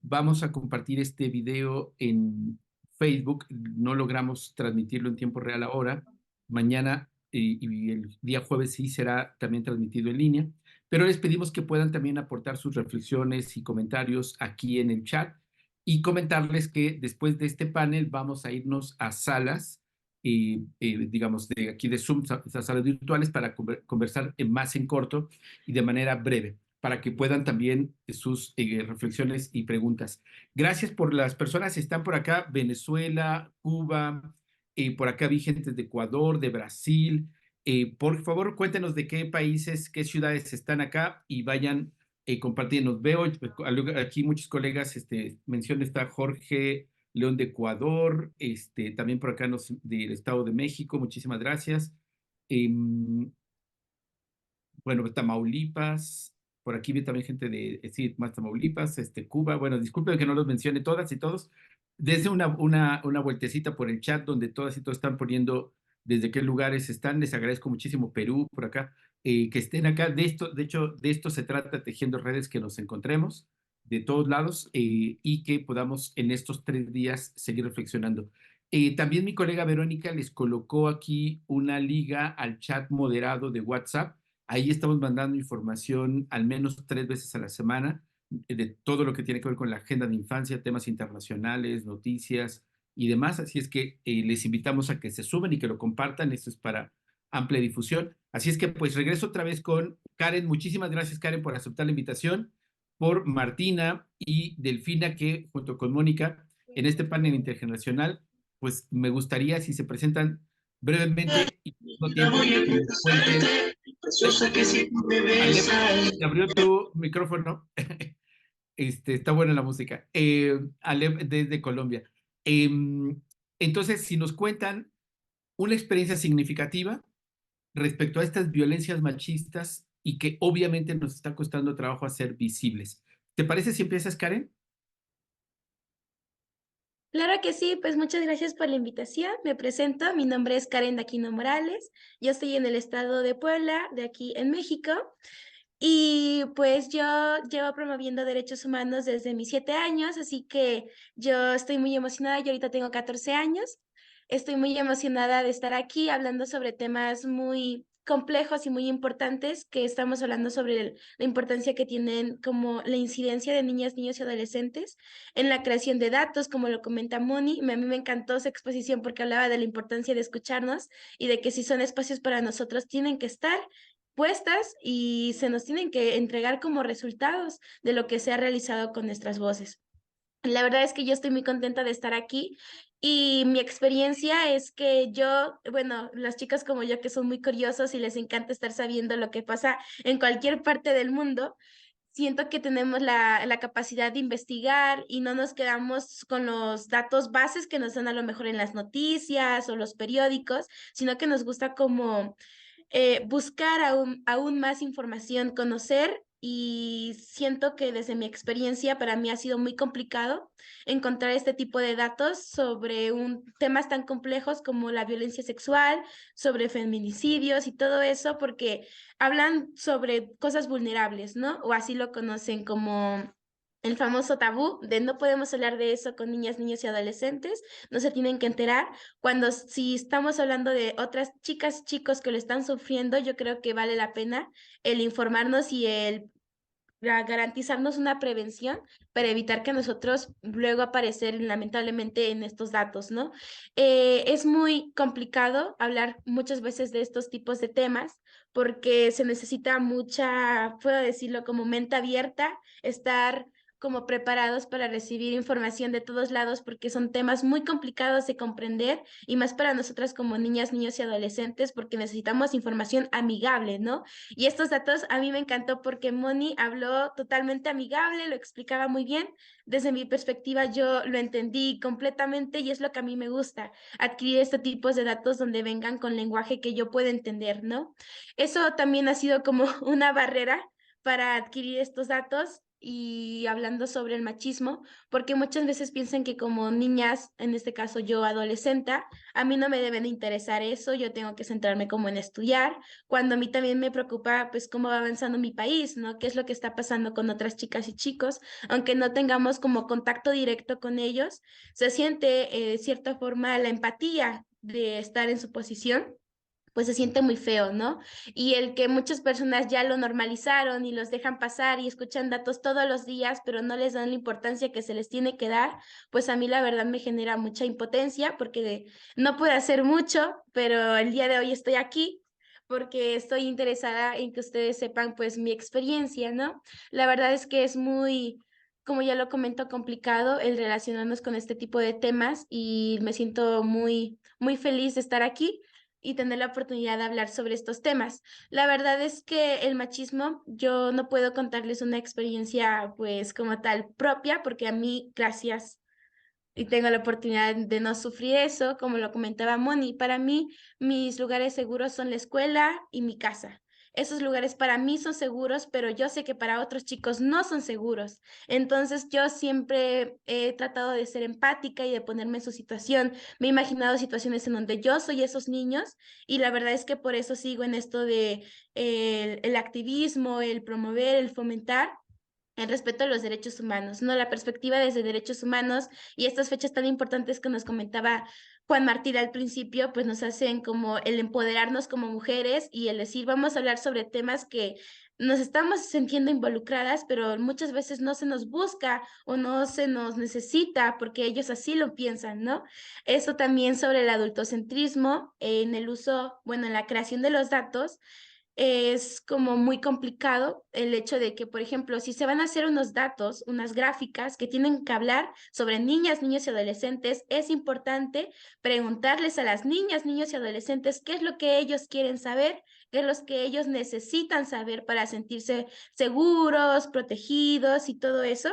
Vamos a compartir este video en Facebook, no logramos transmitirlo en tiempo real ahora. Mañana y el día jueves sí será también transmitido en línea, pero les pedimos que puedan también aportar sus reflexiones y comentarios aquí en el chat y comentarles que después de este panel vamos a irnos a salas, digamos, de aquí de Zoom, a salas virtuales para conversar más en corto y de manera breve, para que puedan también sus reflexiones y preguntas. Gracias por las personas que están por acá, Venezuela, Cuba, por acá vi gente de Ecuador, de Brasil. Por favor, cuéntenos de qué países, qué ciudades están acá y vayan compartiendo. Veo aquí muchos colegas, menciona está Jorge León de Ecuador, también por acá del Estado de México, muchísimas gracias. Bueno, Tamaulipas, por aquí vi también gente de, sí, más Tamaulipas, Cuba, bueno, disculpen que no los mencione todas y todos, desde una vueltecita por el chat donde todas y todos están poniendo desde qué lugares están, les agradezco muchísimo Perú, por acá, que estén acá, de hecho, de esto se trata Tejiendo Redes, que nos encontremos de todos lados y que podamos en estos 3 días seguir reflexionando. También mi colega Verónica les colocó aquí una liga al chat moderado de WhatsApp. Ahí estamos mandando información al menos 3 veces a la semana de todo lo que tiene que ver con la agenda de infancia, temas internacionales, noticias y demás. Así es que les invitamos a que se suban y que lo compartan. Esto es para amplia difusión. Así es que pues regreso otra vez con Karen. Muchísimas gracias, Karen, por aceptar la invitación, por Martina y Delfina, que junto con Mónica en este panel intergeneracional, pues me gustaría si se presentan brevemente y no tiempo que nos cuenten. Preciosa que si tú me besas. Te abrió tu micrófono. Está buena la música. Alep desde Colombia. Entonces, si nos cuentan una experiencia significativa respecto a estas violencias machistas y que obviamente nos está costando trabajo hacer visibles. ¿Te parece si empiezas, Karen? Claro que sí, pues muchas gracias por la invitación. Me presento, mi nombre es Karen Daquino Morales, yo estoy en el estado de Puebla, de aquí en México, y pues yo llevo promoviendo derechos humanos desde mis 7 años, así que yo estoy muy emocionada, yo ahorita tengo 14 años, estoy muy emocionada de estar aquí hablando sobre temas muy complejos y muy importantes, que estamos hablando sobre la importancia que tienen como la incidencia de niñas, niños y adolescentes en la creación de datos, como lo comenta Moni. A mí me encantó su exposición porque hablaba de la importancia de escucharnos y de que si son espacios para nosotros tienen que estar puestas y se nos tienen que entregar como resultados de lo que se ha realizado con nuestras voces. La verdad es que yo estoy muy contenta de estar aquí y mi experiencia es que yo, bueno, las chicas como yo que son muy curiosos y les encanta estar sabiendo lo que pasa en cualquier parte del mundo, siento que tenemos la capacidad de investigar y no nos quedamos con los datos bases que nos dan a lo mejor en las noticias o los periódicos, sino que nos gusta como buscar aún más información, conocer, y siento que desde mi experiencia para mí ha sido muy complicado encontrar este tipo de datos sobre temas tan complejos como la violencia sexual, sobre feminicidios y todo eso, porque hablan sobre cosas vulnerables, ¿no? O así lo conocen como el famoso tabú de no podemos hablar de eso con niñas, niños y adolescentes, no se tienen que enterar. Cuando si estamos hablando de otras chicas, chicos que lo están sufriendo, yo creo que vale la pena el informarnos y el garantizarnos una prevención para evitar que nosotros luego aparecer lamentablemente en estos datos, ¿no? Es muy complicado hablar muchas veces de estos tipos de temas porque se necesita mucha, puedo decirlo, como mente abierta, estar como preparados para recibir información de todos lados porque son temas muy complicados de comprender y más para nosotras como niñas, niños y adolescentes porque necesitamos información amigable, ¿no? Y estos datos a mí me encantó porque Moni habló totalmente amigable, lo explicaba muy bien. Desde mi perspectiva yo lo entendí completamente y es lo que a mí me gusta, adquirir este tipo de datos donde vengan con lenguaje que yo pueda entender, ¿no? Eso también ha sido como una barrera para adquirir estos datos y hablando sobre el machismo, porque muchas veces piensan que como niñas, en este caso yo adolescente, a mí no me deben interesar eso, yo tengo que centrarme como en estudiar, cuando a mí también me preocupa pues cómo va avanzando mi país, ¿no? ¿Qué es lo que está pasando con otras chicas y chicos? Aunque no tengamos como contacto directo con ellos, se siente de cierta forma la empatía de estar en su posición pues se siente muy feo, ¿no? Y el que muchas personas ya lo normalizaron y los dejan pasar y escuchan datos todos los días, pero no les dan la importancia que se les tiene que dar, pues a mí la verdad me genera mucha impotencia porque no puedo hacer mucho, pero el día de hoy estoy aquí porque estoy interesada en que ustedes sepan pues mi experiencia, ¿no? La verdad es que es muy, como ya lo comento, complicado el relacionarnos con este tipo de temas y me siento muy, muy feliz de estar aquí y tener la oportunidad de hablar sobre estos temas. La verdad es que el machismo, yo no puedo contarles una experiencia pues como tal propia, porque a mí, gracias, y tengo la oportunidad de no sufrir eso, como lo comentaba Moni, para mí mis lugares seguros son la escuela y mi casa. Esos lugares para mí son seguros, pero yo sé que para otros chicos no son seguros. Entonces yo siempre he tratado de ser empática y de ponerme en su situación. Me he imaginado situaciones en donde yo soy esos niños y la verdad es que por eso sigo en esto de el activismo, el promover, el fomentar el respeto a los derechos humanos, ¿no? La perspectiva desde derechos humanos y estas fechas tan importantes que nos comentaba Juan Martín al principio, pues nos hacen como el empoderarnos como mujeres y el decir, vamos a hablar sobre temas que nos estamos sintiendo involucradas, pero muchas veces no se nos busca o no se nos necesita porque ellos así lo piensan, ¿no? Eso también sobre el adultocentrismo en el uso, bueno, en la creación de los datos es como muy complicado el hecho de que, por ejemplo, si se van a hacer unos datos, unas gráficas que tienen que hablar sobre niñas, niños y adolescentes, es importante preguntarles a las niñas, niños y adolescentes qué es lo que ellos quieren saber, qué es lo que ellos necesitan saber para sentirse seguros, protegidos y todo eso.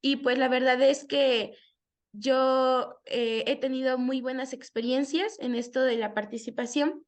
Y pues la verdad es que yo he tenido muy buenas experiencias en esto de la participación.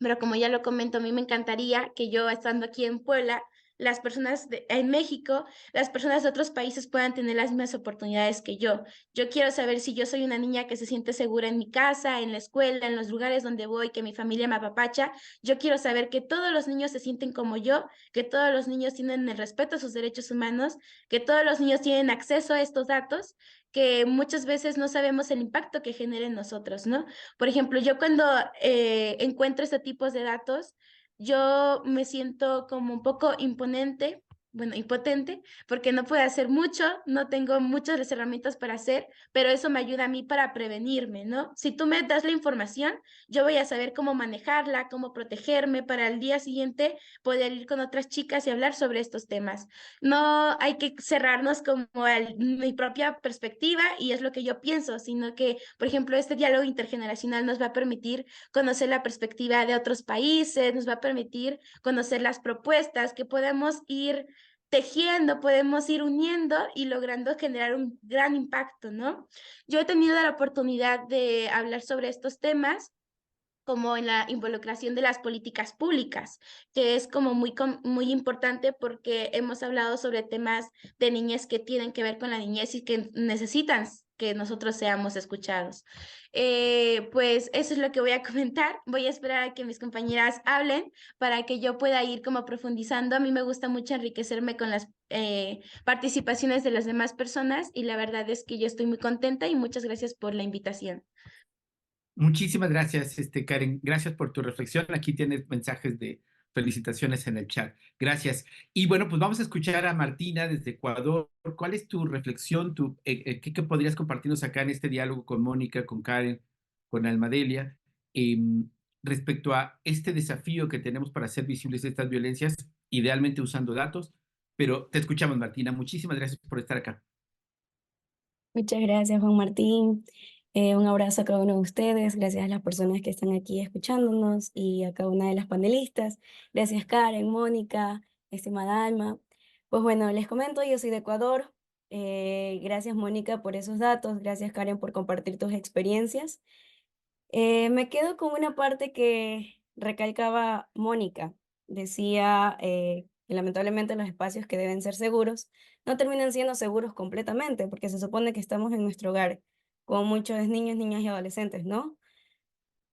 Pero como ya lo comento, a mí me encantaría que yo estando aquí en Puebla, las personas en México, las personas de otros países puedan tener las mismas oportunidades que yo. Yo quiero saber si yo soy una niña que se siente segura en mi casa, en la escuela, en los lugares donde voy, que mi familia me apapacha. Yo quiero saber que todos los niños se sienten como yo, que todos los niños tienen el respeto a sus derechos humanos, que todos los niños tienen acceso a estos datos, que muchas veces no sabemos el impacto que genera en nosotros, ¿no? Por ejemplo, yo cuando encuentro este tipo de datos, yo me siento como un poco imponente, bueno, impotente, porque no puedo hacer mucho, no tengo muchas las herramientas para hacer, pero eso me ayuda a mí para prevenirme, ¿no? Si tú me das la información, yo voy a saber cómo manejarla, cómo protegerme para el día siguiente poder ir con otras chicas y hablar sobre estos temas. No hay que cerrarnos como a mi propia perspectiva y es lo que yo pienso, sino que, por ejemplo, este diálogo intergeneracional nos va a permitir conocer la perspectiva de otros países, nos va a permitir conocer las propuestas que podemos ir tejiendo, podemos ir uniendo y logrando generar un gran impacto, ¿no? Yo he tenido la oportunidad de hablar sobre estos temas como en la involucración de las políticas públicas, que es como muy importante porque hemos hablado sobre temas de niñez que tienen que ver con la niñez y que necesitan que nosotros seamos escuchados. Pues eso es lo que voy a comentar. Voy a esperar a que mis compañeras hablen para que yo pueda ir como profundizando. A mí me gusta mucho enriquecerme con las participaciones de las demás personas y la verdad es que yo estoy muy contenta y muchas gracias por la invitación. Muchísimas gracias, Karen. Gracias por tu reflexión. Aquí tienes mensajes de felicitaciones en el chat. Gracias. Y bueno, pues vamos a escuchar a Martina desde Ecuador. ¿Cuál es tu reflexión? ¿Qué podrías compartirnos acá en este diálogo con Mónica, con Karen, con Almadelia, respecto a este desafío que tenemos para hacer visibles estas violencias, idealmente usando datos? Pero te escuchamos, Martina. Muchísimas gracias por estar acá. Muchas gracias, Juan Martín. Un abrazo a cada uno de ustedes. Gracias a las personas que están aquí escuchándonos y a cada una de las panelistas. Gracias, Karen, Mónica, estimada Alma. Pues bueno, les comento, yo soy de Ecuador. Gracias, Mónica, por esos datos. Gracias, Karen, por compartir tus experiencias. Me quedo con una parte que recalcaba Mónica. Decía que lamentablemente los espacios que deben ser seguros no terminan siendo seguros completamente, porque se supone que estamos en nuestro hogar con muchos niños, niñas y adolescentes, ¿no?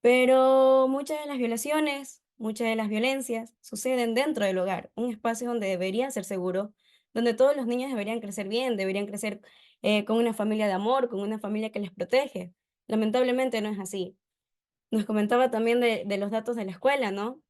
Pero muchas de las violaciones, muchas de las violencias suceden dentro del hogar, un espacio donde debería ser seguro, donde todos los niños deberían crecer bien, deberían crecer con una familia de amor, con una familia que les protege. Lamentablemente no es así. Nos comentaba también de los datos de la escuela, ¿no?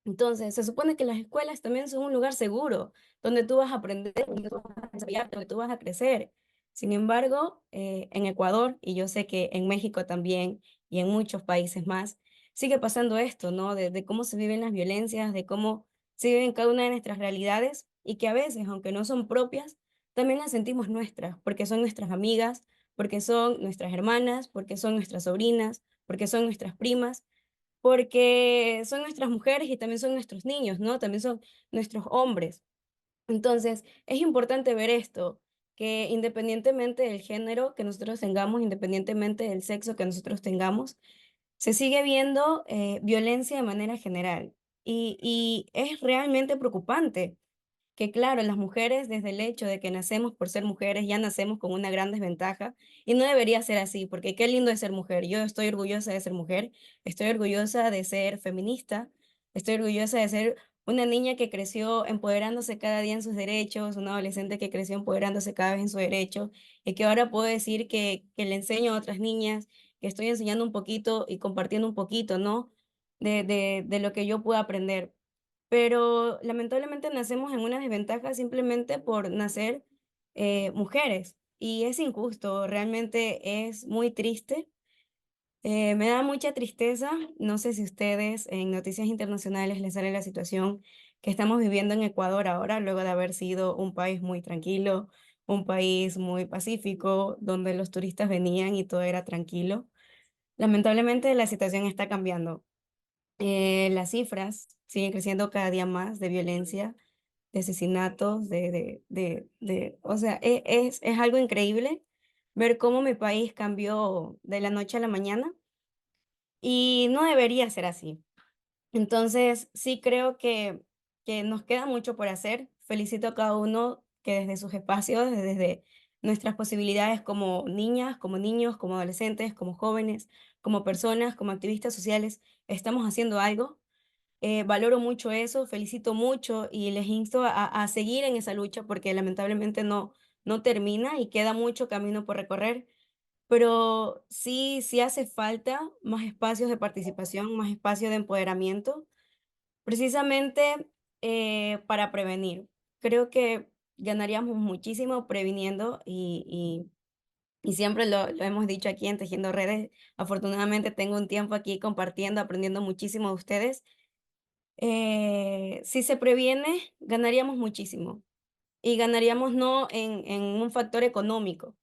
Entonces, se supone que las escuelas también son un lugar seguro, donde tú vas a aprender, donde tú vas a desarrollar, donde tú vas a crecer. Sin embargo, en Ecuador, y yo sé que en México también, y en muchos países más, sigue pasando esto, ¿no? De cómo se viven las violencias, de cómo se viven cada una de nuestras realidades, y que a veces, aunque no son propias, también las sentimos nuestras, porque son nuestras amigas, porque son nuestras hermanas, porque son nuestras sobrinas, porque son nuestras primas, porque son nuestras mujeres y también son nuestros niños, ¿no? También son nuestros hombres. Entonces, es importante ver esto, que independientemente del género que nosotros tengamos, independientemente del sexo que nosotros tengamos, se sigue viendo violencia de manera general. Y es realmente preocupante que claro, las mujeres desde el hecho de que nacemos por ser mujeres ya nacemos con una gran desventaja y no debería ser así, porque qué lindo es ser mujer. Yo estoy orgullosa de ser mujer, estoy orgullosa de ser feminista, estoy orgullosa de ser una niña que creció empoderándose cada día en sus derechos, una adolescente que creció empoderándose cada vez en su derecho y que ahora puedo decir que le enseño a otras niñas, que estoy enseñando un poquito y compartiendo un poquito, ¿no? De lo que yo puedo aprender, pero lamentablemente nacemos en una desventaja simplemente por nacer mujeres y es injusto, realmente es muy triste. Me da mucha tristeza, no sé si ustedes en noticias internacionales les sale la situación que estamos viviendo en Ecuador ahora, luego de haber sido un país muy tranquilo, un país muy pacífico, donde los turistas venían y todo era tranquilo. Lamentablemente la situación está cambiando. Las cifras siguen creciendo cada día más de violencia, de asesinatos, o sea, es algo increíble ver cómo mi país cambió de la noche a la mañana y no debería ser así. Entonces, sí creo que nos queda mucho por hacer. Felicito a cada uno que desde sus espacios, desde nuestras posibilidades como niñas, como niños, como adolescentes, como jóvenes, como personas, como activistas sociales, estamos haciendo algo. Valoro mucho eso, felicito mucho y les insto a seguir en esa lucha porque lamentablemente no termina y queda mucho camino por recorrer, pero sí hace falta más espacios de participación, más espacios de empoderamiento, precisamente para prevenir. Creo que ganaríamos muchísimo previniendo y siempre lo hemos dicho aquí en Tejiendo Redes. Afortunadamente tengo un tiempo aquí compartiendo, aprendiendo muchísimo de ustedes. Si se previene, ganaríamos muchísimo y ganaríamos no en un factor económico,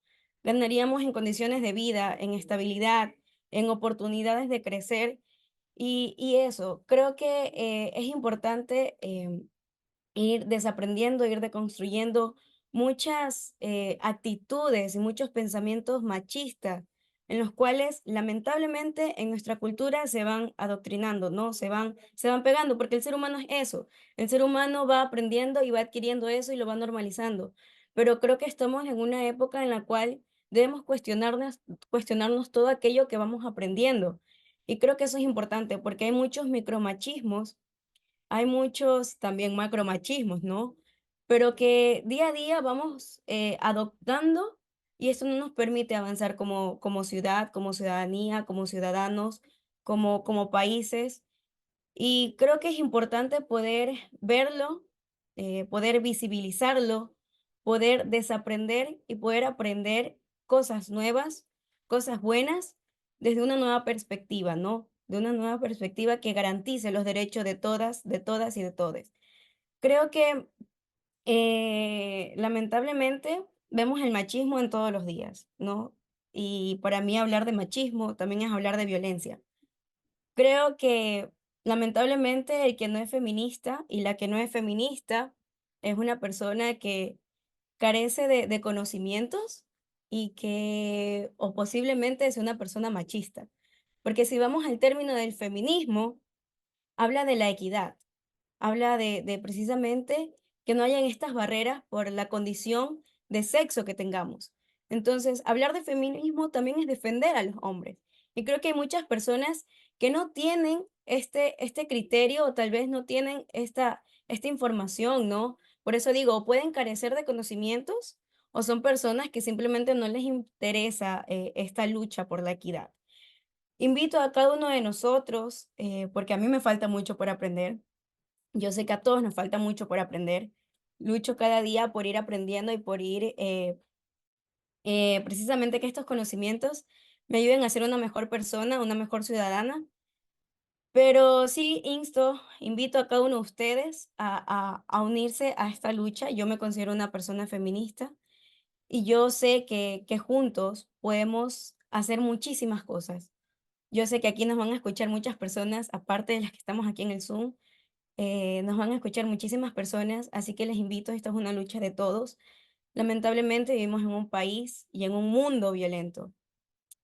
ganaríamos en condiciones de vida, en estabilidad, en oportunidades de crecer y eso, creo que es importante ir desaprendiendo, ir deconstruyendo muchas actitudes y muchos pensamientos machistas en los cuales lamentablemente en nuestra cultura se van adoctrinando, ¿no? Se van pegando, porque el ser humano es eso, el ser humano va aprendiendo y va adquiriendo eso y lo va normalizando, pero creo que estamos en una época en la cual debemos cuestionarnos todo aquello que vamos aprendiendo. Y creo que eso es importante porque hay muchos micromachismos, hay muchos también macromachismos, ¿no? Pero que día a día vamos adoptando y eso no nos permite avanzar como ciudad, como ciudadanía, como ciudadanos, como países. Y creo que es importante poder verlo, poder visibilizarlo, poder desaprender y poder aprender cosas nuevas, cosas buenas, desde una nueva perspectiva, ¿no? De una nueva perspectiva que garantice los derechos de todas y de todes. Creo que lamentablemente vemos el machismo en todos los días, ¿no? Y para mí hablar de machismo también es hablar de violencia. Creo que lamentablemente el que no es feminista y la que no es feminista es una persona que carece de conocimientos y que o posiblemente es una persona machista. Porque si vamos al término del feminismo, habla de la equidad, habla de precisamente que no hayan estas barreras por la condición de sexo que tengamos. Entonces, hablar de feminismo también es defender a los hombres. Y creo que hay muchas personas que no tienen este criterio o tal vez no tienen esta información, ¿no? Por eso digo, o pueden carecer de conocimientos o son personas que simplemente no les interesa esta lucha por la equidad. Invito a cada uno de nosotros, porque a mí me falta mucho por aprender, yo sé que a todos nos falta mucho por aprender. Lucho cada día por ir aprendiendo y por ir precisamente que estos conocimientos me ayuden a ser una mejor persona, una mejor ciudadana. Pero sí invito a cada uno de ustedes a unirse a esta lucha. Yo me considero una persona feminista y yo sé que juntos podemos hacer muchísimas cosas. Yo sé que aquí nos van a escuchar muchas personas, aparte de las que estamos aquí en el Zoom. Nos van a escuchar muchísimas personas, así que les invito, esta es una lucha de todos. Lamentablemente vivimos en un país y en un mundo violento.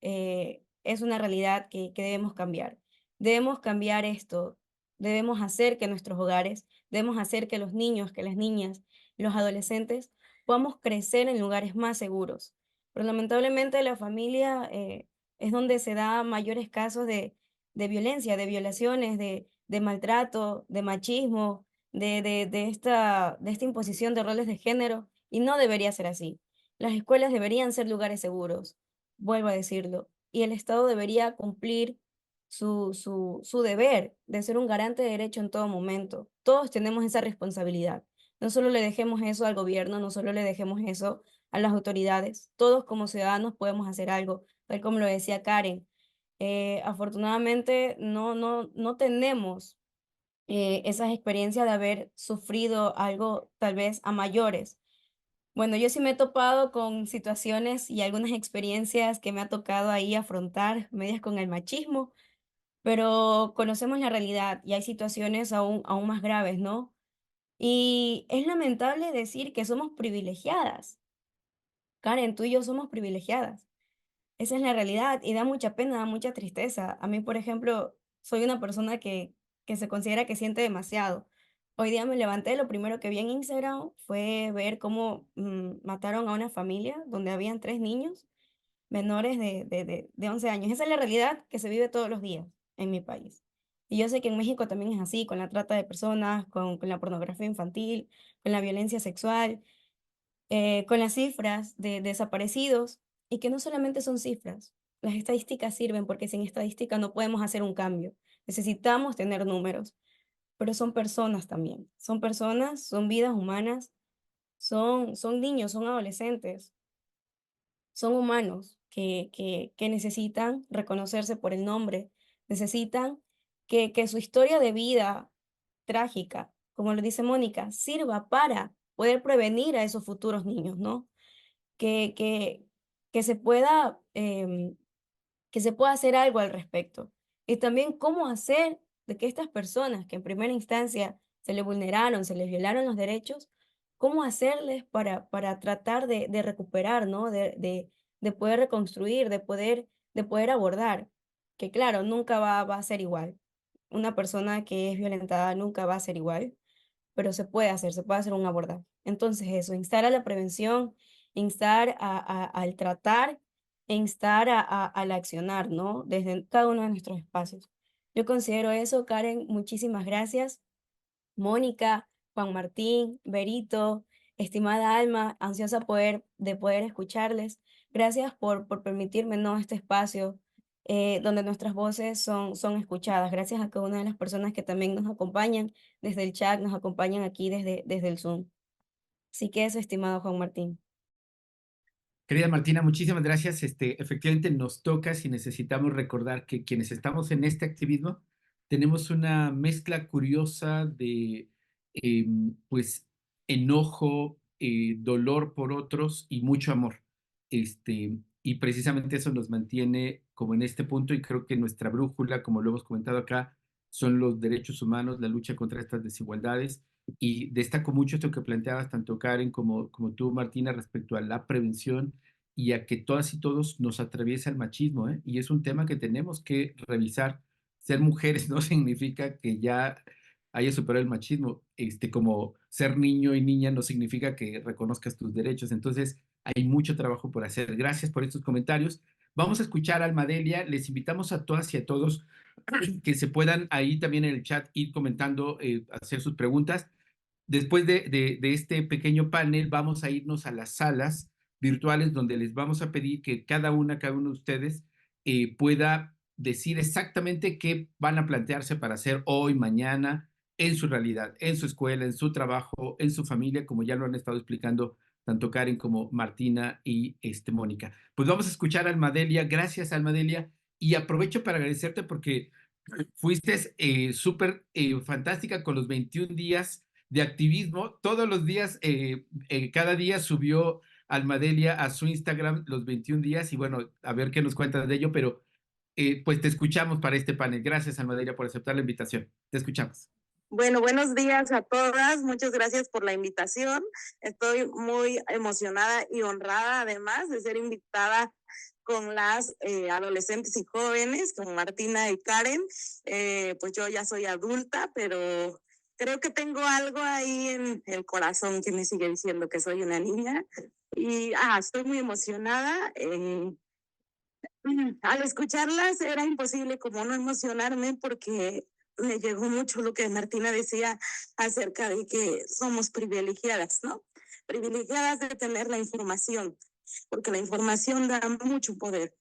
Es una realidad que debemos cambiar. Debemos cambiar esto. Debemos hacer que nuestros hogares, debemos hacer que los niños, que las niñas, los adolescentes podamos crecer en lugares más seguros. Pero lamentablemente la familia es donde se da mayores casos de violencia, de violaciones, de maltrato, de machismo, de esta imposición de roles de género, y no debería ser así. Las escuelas deberían ser lugares seguros, vuelvo a decirlo, y el Estado debería cumplir su deber de ser un garante de derecho en todo momento. Todos tenemos esa responsabilidad. No solo le dejemos eso al gobierno, no solo le dejemos eso a las autoridades. Todos como ciudadanos podemos hacer algo, tal como lo decía Karen. Afortunadamente no tenemos esas experiencias de haber sufrido algo tal vez a mayores. Bueno, yo sí me he topado con situaciones y algunas experiencias que me ha tocado ahí afrontar, medias con el machismo, pero conocemos la realidad y hay situaciones aún más graves, ¿no? Y es lamentable decir que somos privilegiadas. Karen, tú y yo somos privilegiadas. Esa es la realidad y da mucha pena, da mucha tristeza. A mí, por ejemplo, soy una persona que se considera que siente demasiado. Hoy día me levanté, lo primero que vi en Instagram fue ver cómo mataron a una familia donde habían 3 niños menores de 11 años. Esa es la realidad que se vive todos los días en mi país. Y yo sé que en México también es así, con la trata de personas, con la pornografía infantil, con la violencia sexual, con las cifras de desaparecidos, y que no solamente son cifras, las estadísticas sirven porque sin estadística no podemos hacer un cambio. Necesitamos tener números, pero son personas también, son personas, son vidas humanas, son niños, son adolescentes, son humanos que necesitan reconocerse por el nombre, necesitan que su historia de vida trágica, como lo dice Mónica, sirva para poder prevenir a esos futuros niños, ¿no? Que, que, que se pueda, que se pueda hacer algo al respecto. Y también cómo hacer de que estas personas que en primera instancia se les vulneraron, se les violaron los derechos, cómo hacerles para tratar de recuperar, ¿no? De poder reconstruir, de poder abordar. Que claro, nunca va a ser igual. Una persona que es violentada nunca va a ser igual, pero se puede hacer un abordaje. Entonces eso, instar a la prevención, instar al tratar e instar al accionar, ¿no? Desde cada uno de nuestros espacios. Yo considero eso, Karen, muchísimas gracias. Mónica, Juan Martín, Berito, estimada Alma, ansiosa de poder escucharles. Gracias por permitirme, ¿no? Este espacio donde nuestras voces son escuchadas. Gracias a cada una de las personas que también nos acompañan desde el chat, nos acompañan aquí desde el Zoom. Así que eso, estimado Juan Martín. Querida Martina, muchísimas gracias. Efectivamente nos toca, si necesitamos recordar que quienes estamos en este activismo tenemos una mezcla curiosa de pues enojo, dolor por otros y mucho amor. Y precisamente eso nos mantiene como en este punto, y creo que nuestra brújula, como lo hemos comentado acá, son los derechos humanos, la lucha contra estas desigualdades. Y destaco mucho esto que planteabas tanto Karen como tú, Martina, respecto a la prevención y a que todas y todos nos atraviesa el machismo, ¿eh? Y es un tema que tenemos que revisar. Ser mujeres no significa que ya haya superado el machismo, como ser niño y niña no significa que reconozcas tus derechos. Entonces, hay mucho trabajo por hacer. Gracias por estos comentarios. Vamos a escuchar a Almadelia. Les invitamos a todas y a todos que se puedan ahí también en el chat ir comentando, hacer sus preguntas. Después de este pequeño panel, vamos a irnos a las salas virtuales donde les vamos a pedir que cada uno de ustedes pueda decir exactamente qué van a plantearse para hacer hoy, mañana, en su realidad, en su escuela, en su trabajo, en su familia, como ya lo han estado explicando tanto Karen como Martina y Mónica. Pues vamos a escuchar a Almadelia. Gracias, Almadelia. Y aprovecho para agradecerte porque fuiste súper fantástica con los 21 días de activismo. Todos los días, cada día subió Almadelia a su Instagram los 21 días y bueno, a ver qué nos cuentas de ello, pero pues te escuchamos para este panel. Gracias, Almadelia, por aceptar la invitación. Te escuchamos. Bueno, buenos días a todas. Muchas gracias por la invitación. Estoy muy emocionada y honrada, además, de ser invitada con las adolescentes y jóvenes, con Martina y Karen. Pues yo ya soy adulta, pero creo que tengo algo ahí en el corazón que me sigue diciendo que soy una niña. Y estoy muy emocionada. Al escucharlas era imposible como no emocionarme porque me llegó mucho lo que Martina decía acerca de que somos privilegiadas, ¿no? Privilegiadas de tener la información, porque la información da mucho poder.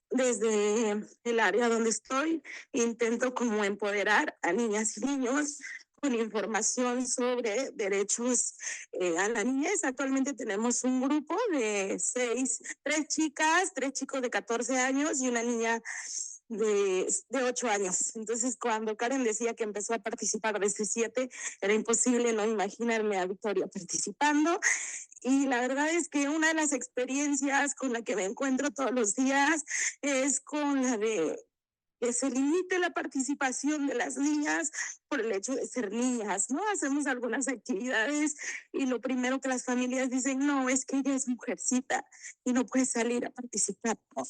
Desde el área donde estoy, intento como empoderar a niñas y niños con información sobre derechos a la niñez. Actualmente tenemos un grupo de 3 chicas, 3 chicos de 14 años y una niña de 8 años. Entonces, cuando Karen decía que empezó a participar desde 7, era imposible no imaginarme a Victoria participando. Y la verdad es que una de las experiencias con la que me encuentro todos los días es con la de que se limite la participación de las niñas por el hecho de ser niñas, ¿no? Hacemos algunas actividades y lo primero que las familias dicen, no, es que ella es mujercita y no puede salir a participar, ¿no?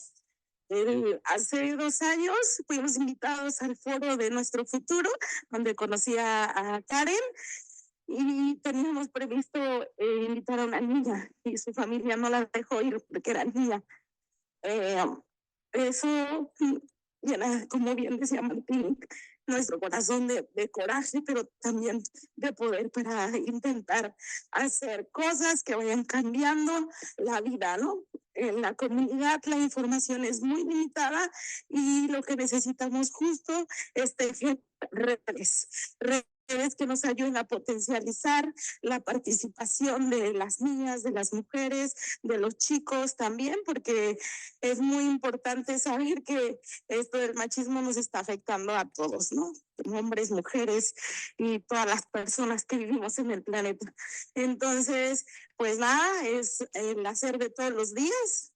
Hace 2 años fuimos invitados al foro de Nuestro Futuro, donde conocí a Karen, y teníamos previsto invitar a una niña y su familia no la dejó ir porque era niña. Eso llena, como bien decía Martín, nuestro corazón de coraje, pero también de poder para intentar hacer cosas que vayan cambiando la vida, ¿no? En la comunidad la información es muy limitada y lo que necesitamos justo es tejer redes que nos ayuden a potencializar la participación de las niñas, de las mujeres, de los chicos también, porque es muy importante saber que esto del machismo nos está afectando a todos, ¿no? Hombres, mujeres y todas las personas que vivimos en el planeta. Entonces, pues nada, es el hacer de todos los días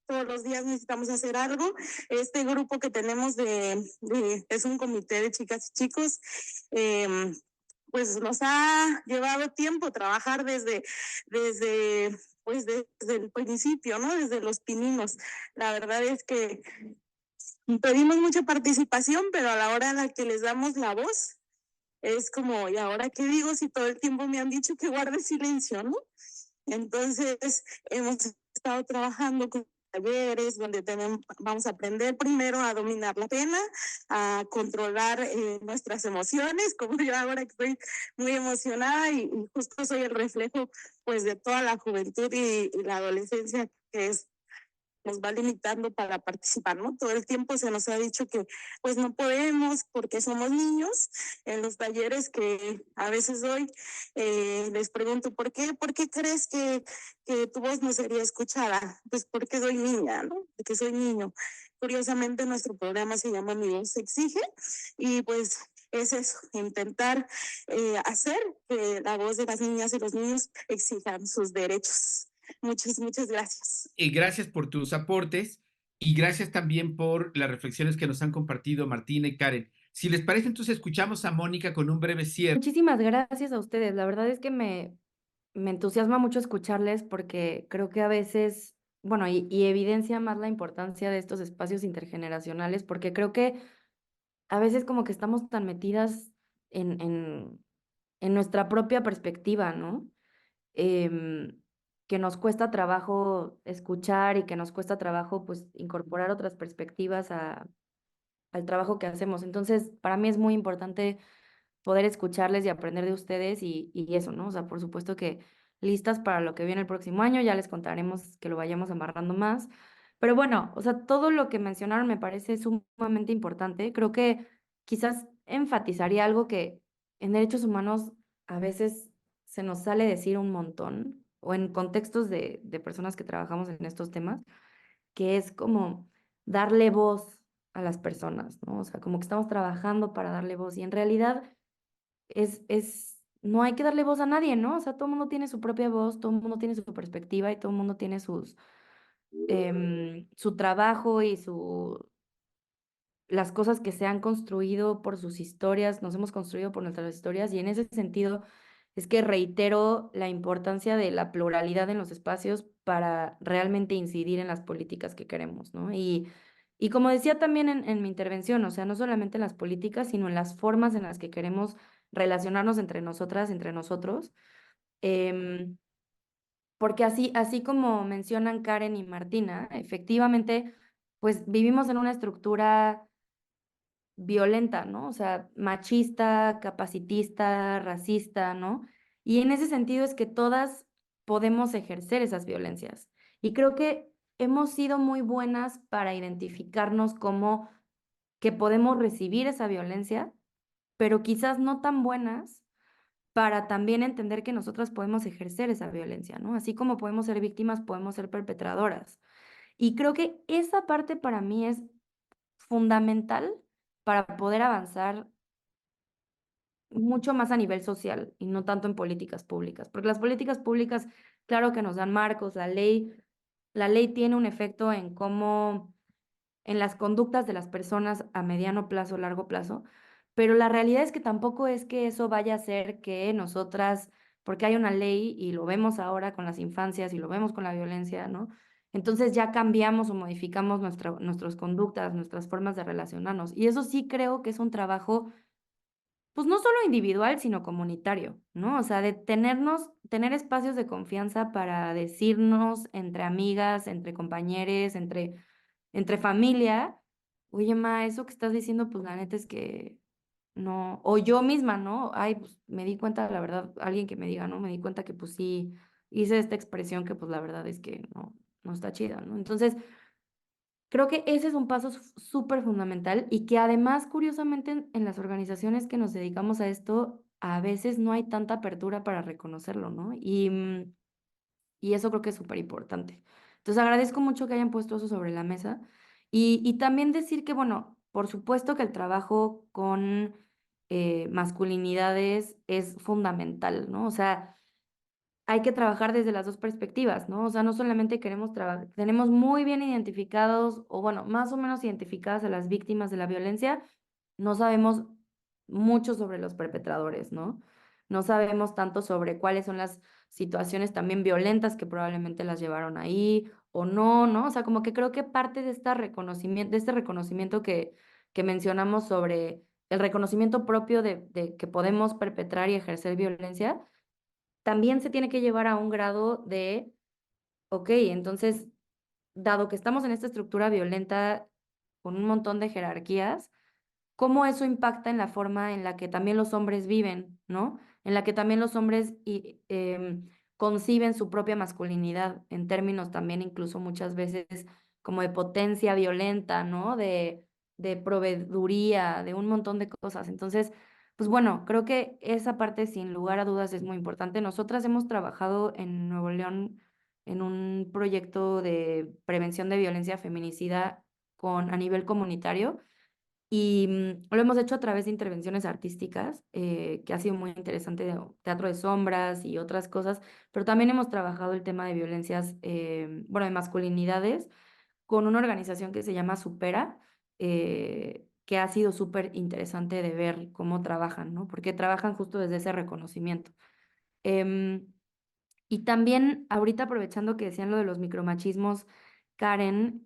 necesitamos hacer algo. Este grupo que tenemos es un comité de chicas y chicos, pues nos ha llevado tiempo trabajar desde el principio, ¿no? Desde los pininos. La verdad es que pedimos mucha participación, pero a la hora en la que les damos la voz, es como, ¿y ahora qué digo si todo el tiempo me han dicho que guarde silencio, ¿no? Entonces, hemos estado trabajando con talleres donde vamos a aprender primero a dominar la pena, a controlar nuestras emociones, como yo ahora que estoy muy emocionada y justo soy el reflejo pues de toda la juventud y la adolescencia que nos va limitando para participar, ¿no? Todo el tiempo se nos ha dicho que pues no podemos porque somos niños. En los talleres que a veces doy, les pregunto, ¿por qué crees que tu voz no sería escuchada? Pues porque soy niña, ¿no? Porque soy niño. Curiosamente, nuestro programa se llama Mi Voz Se Exige y pues es eso, intentar hacer que la voz de las niñas y los niños exijan sus derechos. Muchas gracias. Gracias por tus aportes y gracias también por las reflexiones que nos han compartido Martina y Karen. Si les parece, entonces escuchamos a Mónica con un breve cierre. Muchísimas gracias a ustedes. La verdad es que me entusiasma mucho escucharles porque creo que a veces, bueno, y evidencia más la importancia de estos espacios intergeneracionales, porque creo que a veces como que estamos tan metidas en nuestra propia perspectiva, ¿no? Em, que nos cuesta trabajo escuchar y que nos cuesta trabajo pues incorporar otras perspectivas al trabajo que hacemos. Entonces, para mí es muy importante poder escucharles y aprender de ustedes y eso, ¿no? O sea, por supuesto que listas para lo que viene el próximo año, ya les contaremos que lo vayamos amarrando más. Pero bueno, o sea, todo lo que mencionaron me parece sumamente importante. Creo que quizás enfatizaría algo que en derechos humanos a veces se nos sale decir un montón, o en contextos de personas que trabajamos en estos temas, que es como darle voz a las personas, ¿no? O sea, como que estamos trabajando para darle voz y en realidad no hay que darle voz a nadie, ¿no? O sea, todo el mundo tiene su propia voz, todo el mundo tiene su perspectiva y todo el mundo tiene su trabajo y las cosas que se han construido por sus historias, nos hemos construido por nuestras historias y en ese sentido es que reitero la importancia de la pluralidad en los espacios para realmente incidir en las políticas que queremos, ¿no? Y como decía también en mi intervención, o sea, no solamente en las políticas, sino en las formas en las que queremos relacionarnos entre nosotras, entre nosotros, em, porque así como mencionan Karen y Martina, efectivamente, pues vivimos en una estructura violenta, ¿no? O sea, machista, capacitista, racista, ¿no? Y en ese sentido es que todas podemos ejercer esas violencias. Y creo que hemos sido muy buenas para identificarnos como que podemos recibir esa violencia, pero quizás no tan buenas para también entender que nosotras podemos ejercer esa violencia, ¿no? Así como podemos ser víctimas, podemos ser perpetradoras. Y creo que esa parte para mí es fundamental para poder avanzar mucho más a nivel social y no tanto en políticas públicas, porque las políticas públicas, claro que nos dan marcos, la ley tiene un efecto en cómo, en las conductas de las personas a mediano plazo, largo plazo, pero la realidad es que tampoco es que eso vaya a hacer que nosotras, porque hay una ley y lo vemos ahora con las infancias y lo vemos con la violencia, ¿no? Entonces ya cambiamos o modificamos nuestras conductas, nuestras formas de relacionarnos. Y eso sí creo que es un trabajo pues no solo individual, sino comunitario, ¿no? O sea, de tener espacios de confianza para decirnos entre amigas, entre compañeros, entre familia, oye, ma, eso que estás diciendo, pues la neta es que no, o yo misma, ¿no? Ay, pues me di cuenta, la verdad, alguien que me diga, ¿no? Me di cuenta que pues sí hice esta expresión que pues la verdad es que no está chida, ¿no? Entonces, creo que ese es un paso súper fundamental y que además, curiosamente, en las organizaciones que nos dedicamos a esto, a veces no hay tanta apertura para reconocerlo, ¿no? Y eso creo que es súper importante. Entonces, agradezco mucho que hayan puesto eso sobre la mesa y también decir que, bueno, por supuesto que el trabajo con masculinidades es fundamental, ¿no? O sea, hay que trabajar desde las dos perspectivas, ¿no? O sea, no solamente queremos trabajar, tenemos muy bien identificados, o bueno, más o menos identificadas a las víctimas de la violencia, no sabemos mucho sobre los perpetradores, ¿no? No sabemos tanto sobre cuáles son las situaciones también violentas que probablemente las llevaron ahí o no, ¿no? O sea, como que creo que parte de este reconocimiento que mencionamos sobre el reconocimiento propio de que podemos perpetrar y ejercer violencia también se tiene que llevar a un grado de, ok, entonces, dado que estamos en esta estructura violenta con un montón de jerarquías, cómo eso impacta en la forma en la que también los hombres viven, ¿no? En la que también los hombres conciben su propia masculinidad, en términos también incluso muchas veces como de potencia violenta, ¿no? De proveeduría, de un montón de cosas. Entonces, pues bueno, creo que esa parte sin lugar a dudas es muy importante. Nosotras hemos trabajado en Nuevo León en un proyecto de prevención de violencia feminicida a nivel comunitario y lo hemos hecho a través de intervenciones artísticas, que ha sido muy interesante, teatro de sombras y otras cosas, pero también hemos trabajado el tema de violencias, bueno, de masculinidades, con una organización que se llama Supera, que ha sido súper interesante de ver cómo trabajan, ¿no? Porque trabajan justo desde ese reconocimiento. Em, y también, ahorita aprovechando que decían lo de los micromachismos, Karen,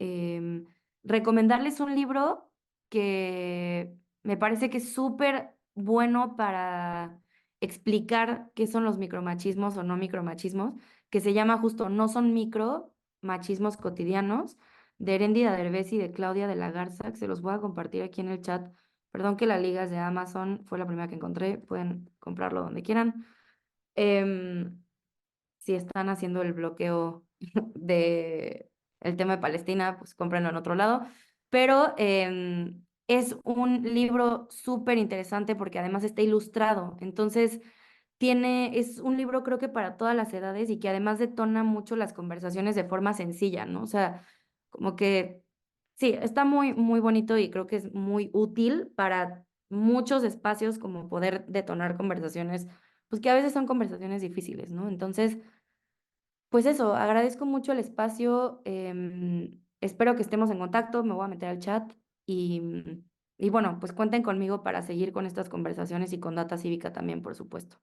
recomendarles un libro que me parece que es súper bueno para explicar qué son los micromachismos o no micromachismos, que se llama justo No son micromachismos cotidianos, de Eréndida Derbez y de Claudia de la Garza, que se los voy a compartir aquí en el chat. Perdón que la liga es de Amazon, fue la primera que encontré, pueden comprarlo donde quieran. Em, si están haciendo el bloqueo de el tema de Palestina, pues cómprenlo en otro lado. Pero es un libro súper interesante porque además está ilustrado. Entonces, es un libro creo que para todas las edades y que además detona mucho las conversaciones de forma sencilla, ¿no? O sea, como que sí, está muy, muy bonito y creo que es muy útil para muchos espacios como poder detonar conversaciones, pues que a veces son conversaciones difíciles, ¿no? Entonces, pues eso, agradezco mucho el espacio. Espero que estemos en contacto. Me voy a meter al chat y bueno, pues cuenten conmigo para seguir con estas conversaciones y con Data Cívica también, por supuesto.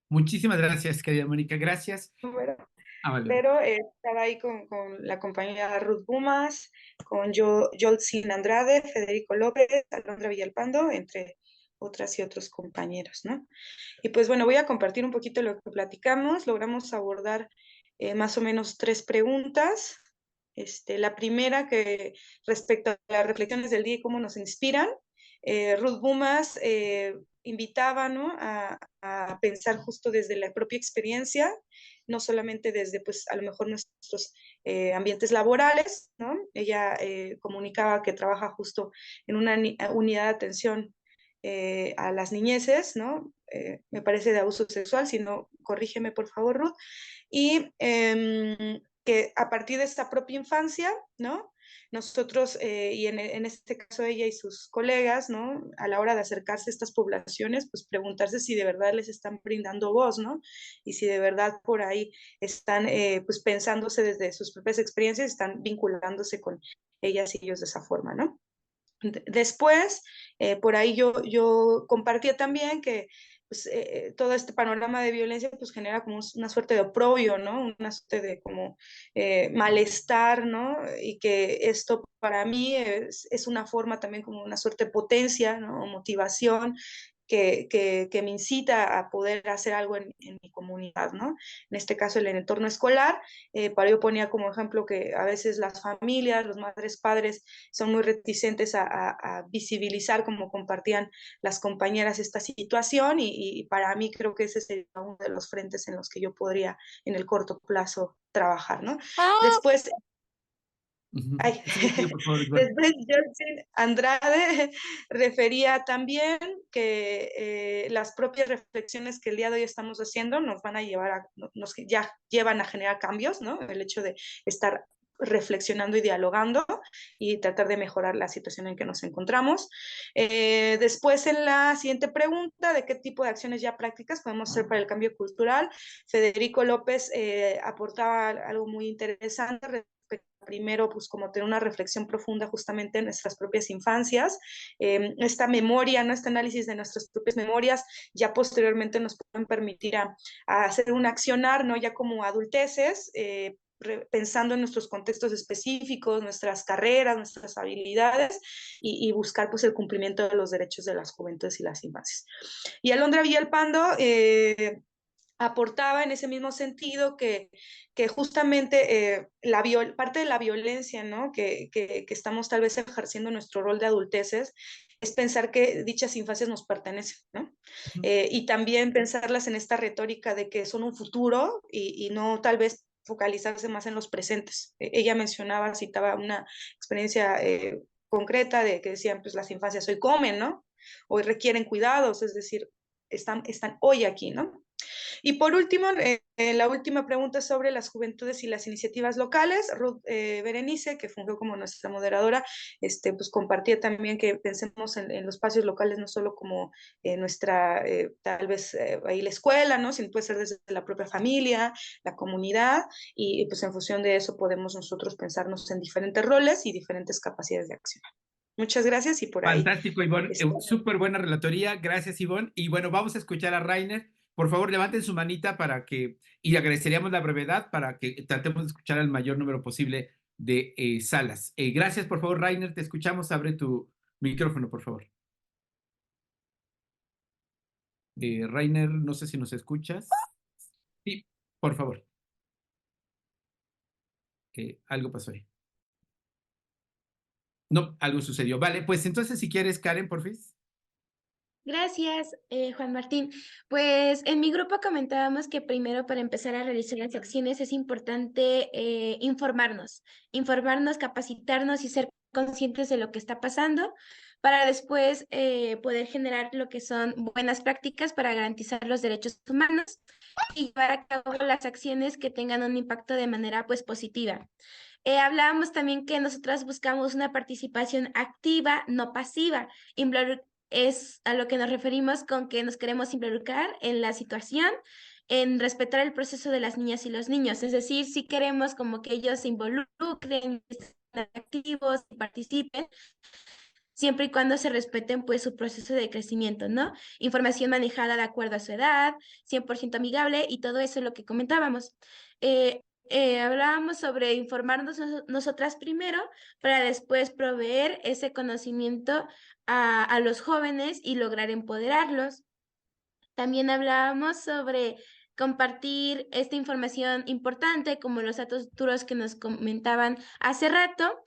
Muchísimas gracias, querida Mónica. Gracias. Bueno, Vale. pero estaba ahí con la compañera Ruth Bumas, con Yoltsin Andrade, Federico López, Alondra Villalpando, entre otras y otros compañeros, ¿no? Y pues bueno, voy a compartir un poquito lo que platicamos. Logramos abordar más o menos 3 preguntas. La primera que respecto a las reflexiones del día y cómo nos inspiran, Ruth Bumas invitaba, ¿no? a pensar justo desde la propia experiencia, no solamente desde, pues, a lo mejor nuestros ambientes laborales, ¿no? Ella comunicaba que trabaja justo en una unidad de atención a las niñeces, ¿no? Me parece de abuso sexual, si no, corrígeme por favor, Ruth, y que a partir de esta propia infancia, ¿no? Nosotros, y en este caso ella y sus colegas, ¿no? A la hora de acercarse a estas poblaciones, pues preguntarse si de verdad les están brindando voz, ¿no? Y si de verdad por ahí están, pues pensándose desde sus propias experiencias, están vinculándose con ellas y ellos de esa forma, ¿no? Después, por ahí yo compartía también que pues, todo este panorama de violencia pues genera como una suerte de oprobio, ¿no? Una suerte de como malestar, ¿no? Y que esto para mí es una forma también como una suerte de potencia, ¿no? O motivación que me incita a poder hacer algo en mi comunidad, ¿no? En este caso, en el entorno escolar, para yo ponía como ejemplo que a veces las familias, los madres, padres, son muy reticentes a visibilizar como compartían las compañeras esta situación y para mí creo que ese sería uno de los frentes en los que yo podría en el corto plazo trabajar, ¿no? Después, ay, Sí, sí, por favor, igual. después Yoltsin Andrade refería también que las propias reflexiones que el día de hoy estamos haciendo nos van a llevar nos ya llevan a generar cambios, ¿no? El hecho de estar reflexionando y dialogando y tratar de mejorar la situación en que nos encontramos. Después, en la siguiente pregunta, ¿de qué tipo de acciones ya prácticas podemos hacer para el cambio cultural? Federico López aportaba algo muy interesante. Primero, pues como tener una reflexión profunda justamente en nuestras propias infancias, esta memoria, ¿no? Este análisis de nuestras propias memorias, ya posteriormente nos pueden permitir a hacer un accionar, ¿no? Ya como adulteces, pensando en nuestros contextos específicos, nuestras carreras, nuestras habilidades y buscar pues el cumplimiento de los derechos de las juventudes y las infancias. Y Alondra Villalpando aportaba en ese mismo sentido que justamente parte de la violencia, ¿no? que estamos tal vez ejerciendo en nuestro rol de adulteces es pensar que dichas infancias nos pertenecen, ¿no? Y también pensarlas en esta retórica de que son un futuro y no tal vez focalizarse más en los presentes. Ella mencionaba, citaba una experiencia concreta de que decían, pues las infancias hoy comen, ¿no? Hoy requieren cuidados, es decir, están hoy aquí, ¿no? Y por último, la última pregunta sobre las juventudes y las iniciativas locales. Ruth Berenice, que fungió como nuestra moderadora, pues compartía también que pensemos en los espacios locales no solo como nuestra, tal vez ahí la escuela, ¿no? Sino puede ser desde la propia familia, la comunidad, y pues en función de eso podemos nosotros pensarnos en diferentes roles y diferentes capacidades de acción. Muchas gracias y por ahí. Fantástico, Ivonne. Súper buena relatoría. Gracias, Ivonne. Y bueno, vamos a escuchar a Rainer. Por favor, levanten su manita y agradeceríamos la brevedad para que tratemos de escuchar al mayor número posible de salas. Gracias, por favor, Rainer. Te escuchamos. Abre tu micrófono, por favor. Rainer, no sé si nos escuchas. Sí, por favor. Algo pasó ahí. No, algo sucedió. Vale, pues entonces si quieres, Karen, por fin. Gracias, Juan Martín. Pues en mi grupo comentábamos que primero para empezar a realizar las acciones es importante informarnos, capacitarnos y ser conscientes de lo que está pasando para después poder generar lo que son buenas prácticas para garantizar los derechos humanos y llevar a cabo las acciones que tengan un impacto de manera pues positiva. Hablábamos también que nosotras buscamos una participación activa, no pasiva. Es a lo que nos referimos con que nos queremos involucrar en la situación, en respetar el proceso de las niñas y los niños. Es decir, si queremos como que ellos se involucren, sean activos y participen, siempre y cuando se respeten pues su proceso de crecimiento, ¿no? Información manejada de acuerdo a su edad, 100% amigable y todo eso es lo que comentábamos. Hablábamos sobre informarnos nosotras primero para después proveer ese conocimiento a los jóvenes y lograr empoderarlos. También hablábamos sobre compartir esta información importante como los datos duros que nos comentaban hace rato,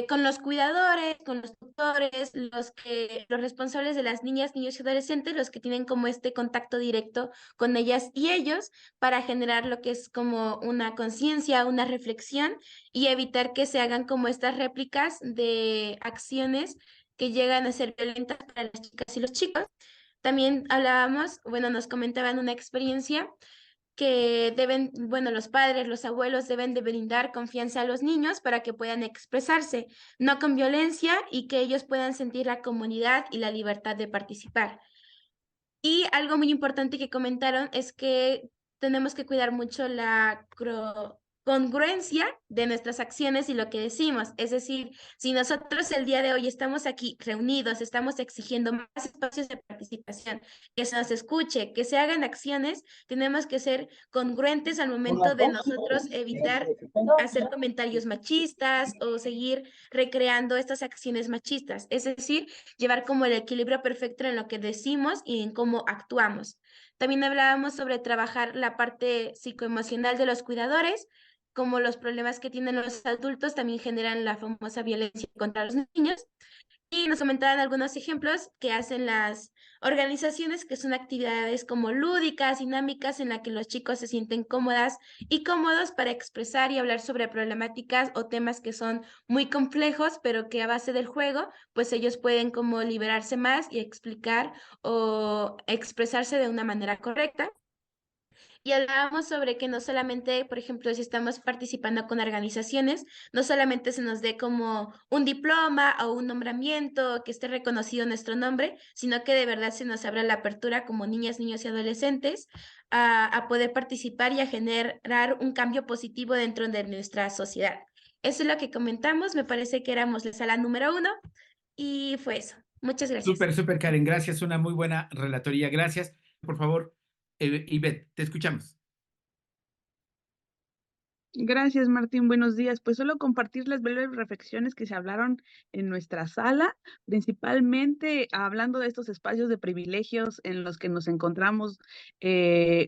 con los cuidadores, con los tutores, los responsables de las niñas, niños y adolescentes, los que tienen como este contacto directo con ellas y ellos para generar lo que es como una conciencia, una reflexión y evitar que se hagan como estas réplicas de acciones que llegan a ser violentas para las chicas y los chicos. También hablábamos, bueno, nos comentaban una experiencia que deben, bueno, los padres, los abuelos deben de brindar confianza a los niños para que puedan expresarse, no con violencia y que ellos puedan sentir la comunidad y la libertad de participar. Y algo muy importante que comentaron es que tenemos que cuidar mucho la congruencia de nuestras acciones y lo que decimos. Es decir, si nosotros el día de hoy estamos aquí reunidos, estamos exigiendo más espacios de participación, que se nos escuche, que se hagan acciones, tenemos que ser congruentes al momento de nosotros evitar hacer comentarios machistas o seguir recreando estas acciones machistas. Es decir, llevar como el equilibrio perfecto en lo que decimos y en cómo actuamos. También hablábamos sobre trabajar la parte psicoemocional de los cuidadores, como los problemas que tienen los adultos también generan la famosa violencia contra los niños. Y nos comentaban algunos ejemplos que hacen las organizaciones, que son actividades como lúdicas, dinámicas, en las que los chicos se sienten cómodas y cómodos para expresar y hablar sobre problemáticas o temas que son muy complejos, pero que a base del juego, pues ellos pueden como liberarse más y explicar o expresarse de una manera correcta. Y hablábamos sobre que no solamente, por ejemplo, si estamos participando con organizaciones, no solamente se nos dé como un diploma o un nombramiento, que esté reconocido nuestro nombre, sino que de verdad se nos abra la apertura como niñas, niños y adolescentes a poder participar y a generar un cambio positivo dentro de nuestra sociedad. Eso es lo que comentamos, me parece que éramos la sala número 1 y fue eso. Muchas gracias. Súper, Karen, gracias, una muy buena relatoría, gracias. Por favor, Ivette, te escuchamos. Gracias, Martín. Buenos días. Pues solo compartir las breves reflexiones que se hablaron en nuestra sala, principalmente hablando de estos espacios de privilegios en los que nos encontramos.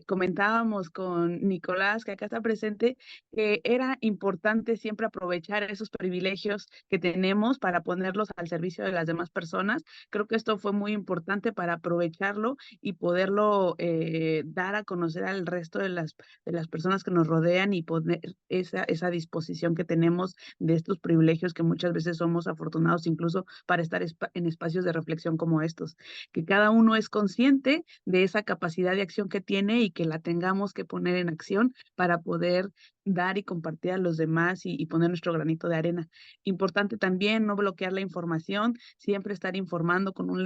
Comentábamos con Nicolás, que acá está presente, que era importante siempre aprovechar esos privilegios que tenemos para ponerlos al servicio de las demás personas. Creo que esto fue muy importante para aprovecharlo y poderlo dar a conocer al resto de las personas que nos rodean y poner esa disposición que tenemos de estos privilegios que muchas veces somos afortunados incluso para estar en espacios de reflexión como estos, que cada uno es consciente de esa capacidad de acción que tiene y que la tengamos que poner en acción para poder dar y compartir a los demás y poner nuestro granito de arena. Importante también no bloquear la información, siempre estar informando con un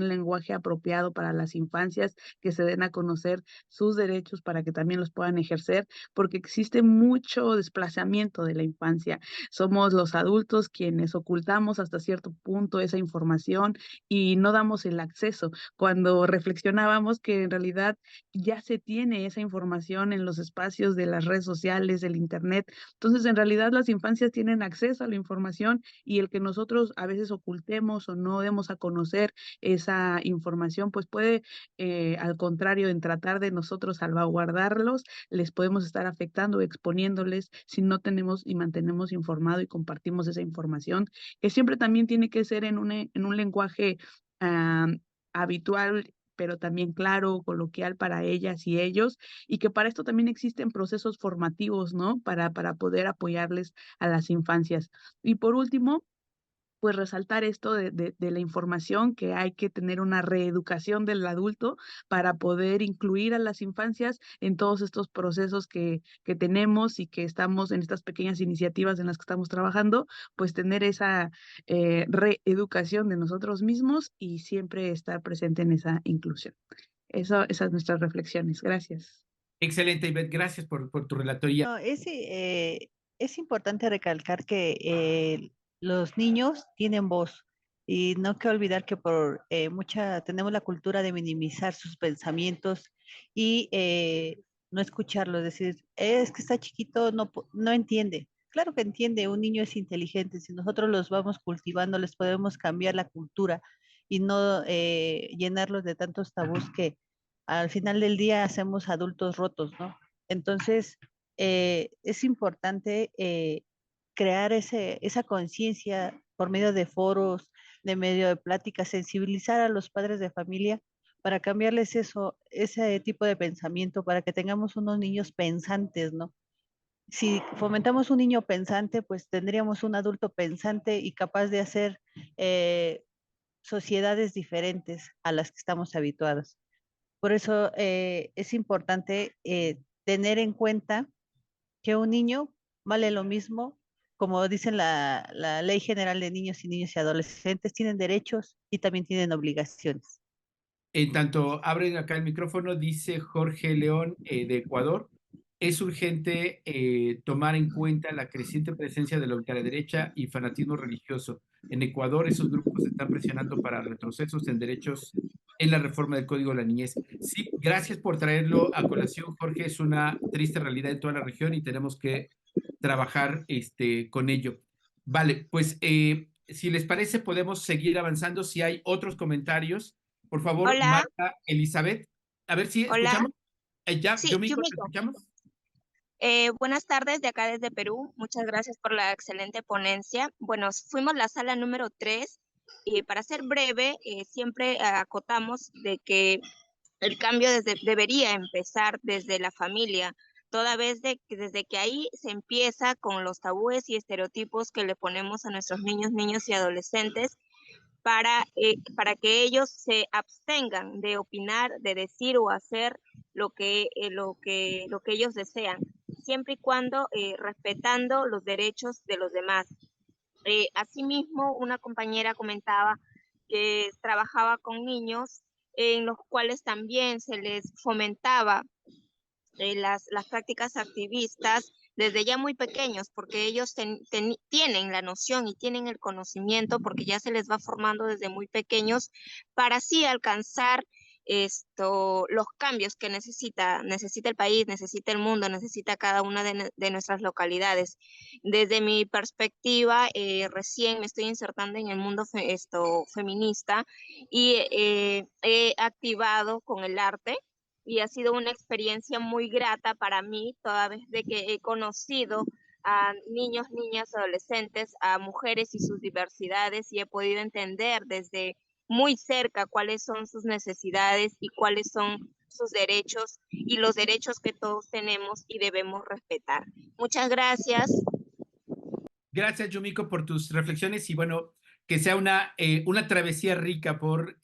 lenguaje apropiado para las infancias, que se den a conocer sus derechos para que también los puedan ejercer, porque existe mucho desplazamiento de la infancia. Somos los adultos quienes ocultamos hasta cierto punto esa información y no damos el acceso. Cuando reflexionábamos que en realidad ya se tiene esa información en los espacios de las redes sociales, del internet, entonces en realidad las infancias tienen acceso a la información y el que nosotros a veces ocultemos o no demos a conocer esa información, pues puede, al contrario, en tratar de nosotros salvaguardarlos, les podemos estar afectando, exponiéndoles si no tenemos y mantenemos informado y compartimos esa información, que siempre también tiene que ser en un lenguaje ah, habitual, pero también claro, coloquial para ellas y ellos, y que para esto también existen procesos formativos, ¿no? Para poder apoyarles a las infancias. Y por último, pues resaltar esto de la información, que hay que tener una reeducación del adulto para poder incluir a las infancias en todos estos procesos que tenemos y que estamos en estas pequeñas iniciativas en las que estamos trabajando, pues tener esa reeducación de nosotros mismos y siempre estar presente en esa inclusión. Esas nuestras reflexiones. Gracias. Excelente, Ivette, gracias por tu relatoría. No, es importante recalcar que los niños tienen voz y no hay que olvidar que tenemos la cultura de minimizar sus pensamientos y no escucharlo, es decir, es que está chiquito, no entiende. Claro que entiende, un niño es inteligente, si nosotros los vamos cultivando, les podemos cambiar la cultura y no llenarlos de tantos tabús que al final del día hacemos adultos rotos, ¿no? Entonces, es importante crear esa conciencia por medio de foros, de medio de pláticas, sensibilizar a los padres de familia para cambiarles ese tipo de pensamiento, para que tengamos unos niños pensantes, ¿no? Si fomentamos un niño pensante, pues tendríamos un adulto pensante y capaz de hacer sociedades diferentes a las que estamos habituados. Por eso es importante tener en cuenta que un niño vale lo mismo, como dice la Ley General de Niños y Adolescentes, tienen derechos y también tienen obligaciones. En tanto abren acá el micrófono, dice Jorge León de Ecuador, es urgente tomar en cuenta la creciente presencia de la ultraderecha y fanatismo religioso. En Ecuador esos grupos están presionando para retrocesos en derechos en la reforma del Código de la Niñez. Sí, gracias por traerlo a colación, Jorge. Es una triste realidad en toda la región y tenemos que trabajar con ello. Vale, pues si les parece podemos seguir avanzando. Si hay otros comentarios, por favor, Hola. Marta Elizabeth. A ver si Hola. escuchamos. Ya, Sí, Yumiko, ¿te Yumiko. escuchamos? Buenas tardes de acá desde Perú. Muchas gracias por la excelente ponencia. Bueno, fuimos la sala número 3 y para ser breve, siempre acotamos de que el cambio debería empezar desde la familia, toda vez desde que ahí se empieza con los tabúes y estereotipos que le ponemos a nuestros niños y adolescentes para que ellos se abstengan de opinar, de decir o hacer lo que ellos desean, siempre y cuando respetando los derechos de los demás. Asimismo, una compañera comentaba que trabajaba con niños en los cuales también se les fomentaba las prácticas activistas desde ya muy pequeños, porque ellos tienen la noción y tienen el conocimiento, porque ya se les va formando desde muy pequeños, para así alcanzar los cambios que necesita el país, necesita el mundo, necesita cada una de nuestras localidades. Desde mi perspectiva, recién me estoy insertando en el mundo feminista y he activado con el arte y ha sido una experiencia muy grata para mí, toda vez de que he conocido a niños, niñas, adolescentes, a mujeres y sus diversidades y he podido entender desde muy cerca cuáles son sus necesidades y cuáles son sus derechos y los derechos que todos tenemos y debemos respetar. Muchas gracias. Gracias, Yumiko, por tus reflexiones y bueno, que sea una travesía rica por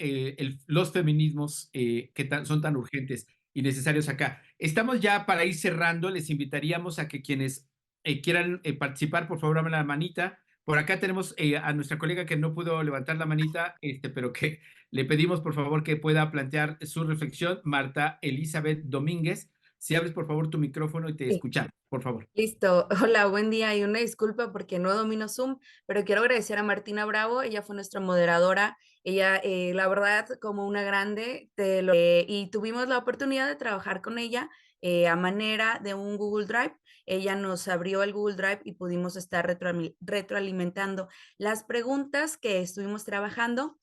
los feminismos que son tan urgentes y necesarios acá. Estamos ya para ir cerrando, les invitaríamos a que quienes quieran participar, por favor, abran la manita. Por acá tenemos a nuestra colega que no pudo levantar la manita, pero que le pedimos, por favor, que pueda plantear su reflexión. Marta Elizabeth Domínguez, si abres, por favor, tu micrófono y te escuchamos, por favor. Listo. Hola, buen día y una disculpa porque no domino Zoom, pero quiero agradecer a Martina Bravo, ella fue nuestra moderadora, ella la verdad como una grande, y tuvimos la oportunidad de trabajar con ella a manera de un Google Drive. Ella nos abrió el Google Drive y pudimos estar retroalimentando las preguntas que estuvimos trabajando.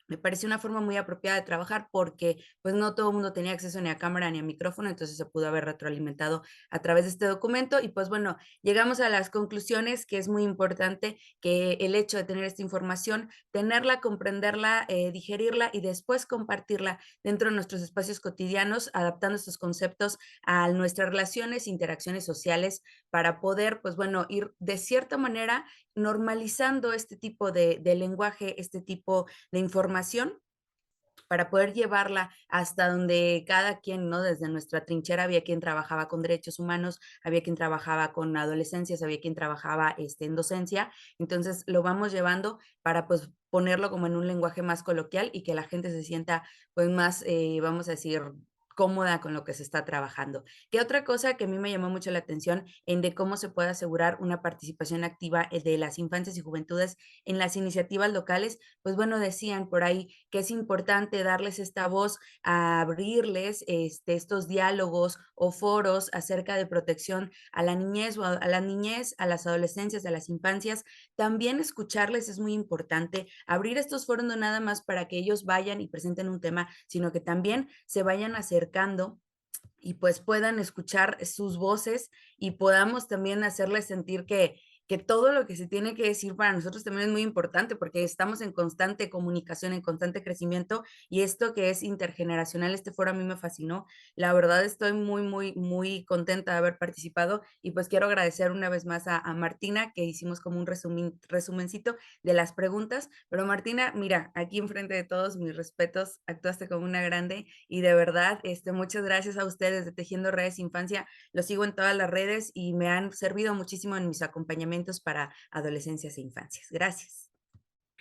Me pareció una forma muy apropiada de trabajar porque pues no todo el mundo tenía acceso ni a cámara ni a micrófono, entonces se pudo haber retroalimentado a través de este documento y pues bueno, llegamos a las conclusiones que es muy importante que el hecho de tener esta información, tenerla, comprenderla, digerirla y después compartirla dentro de nuestros espacios cotidianos, adaptando estos conceptos a nuestras relaciones, interacciones sociales para poder pues bueno, ir de cierta manera normalizando este tipo de lenguaje, este tipo de información para poder llevarla hasta donde cada quien, ¿no? Desde nuestra trinchera había quien trabajaba con derechos humanos, había quien trabajaba con adolescencias, había quien trabajaba en docencia, entonces lo vamos llevando para pues ponerlo como en un lenguaje más coloquial y que la gente se sienta pues más, vamos a decir, cómoda con lo que se está trabajando. ¿Qué otra cosa que a mí me llamó mucho la atención en de cómo se puede asegurar una participación activa de las infancias y juventudes en las iniciativas locales? Pues bueno, decían por ahí que es importante darles esta voz, a abrirles estos diálogos o foros acerca de protección a la niñez o a la niñez, a las adolescencias, a las infancias. También escucharles es muy importante, abrir estos foros no nada más para que ellos vayan y presenten un tema, sino que también se vayan acercando y pues puedan escuchar sus voces y podamos también hacerles sentir que todo lo que se tiene que decir para nosotros también es muy importante porque estamos en constante comunicación, en constante crecimiento y esto que es intergeneracional, este foro a mí me fascinó. La verdad estoy muy, muy, muy contenta de haber participado y pues quiero agradecer una vez más a Martina que hicimos como un resumencito de las preguntas, pero Martina, mira, aquí enfrente de todos mis respetos, actuaste como una grande y de verdad, muchas gracias a ustedes de Tejiendo Redes Infancia, lo sigo en todas las redes y me han servido muchísimo en mis acompañamientos para adolescencias e infancias. Gracias.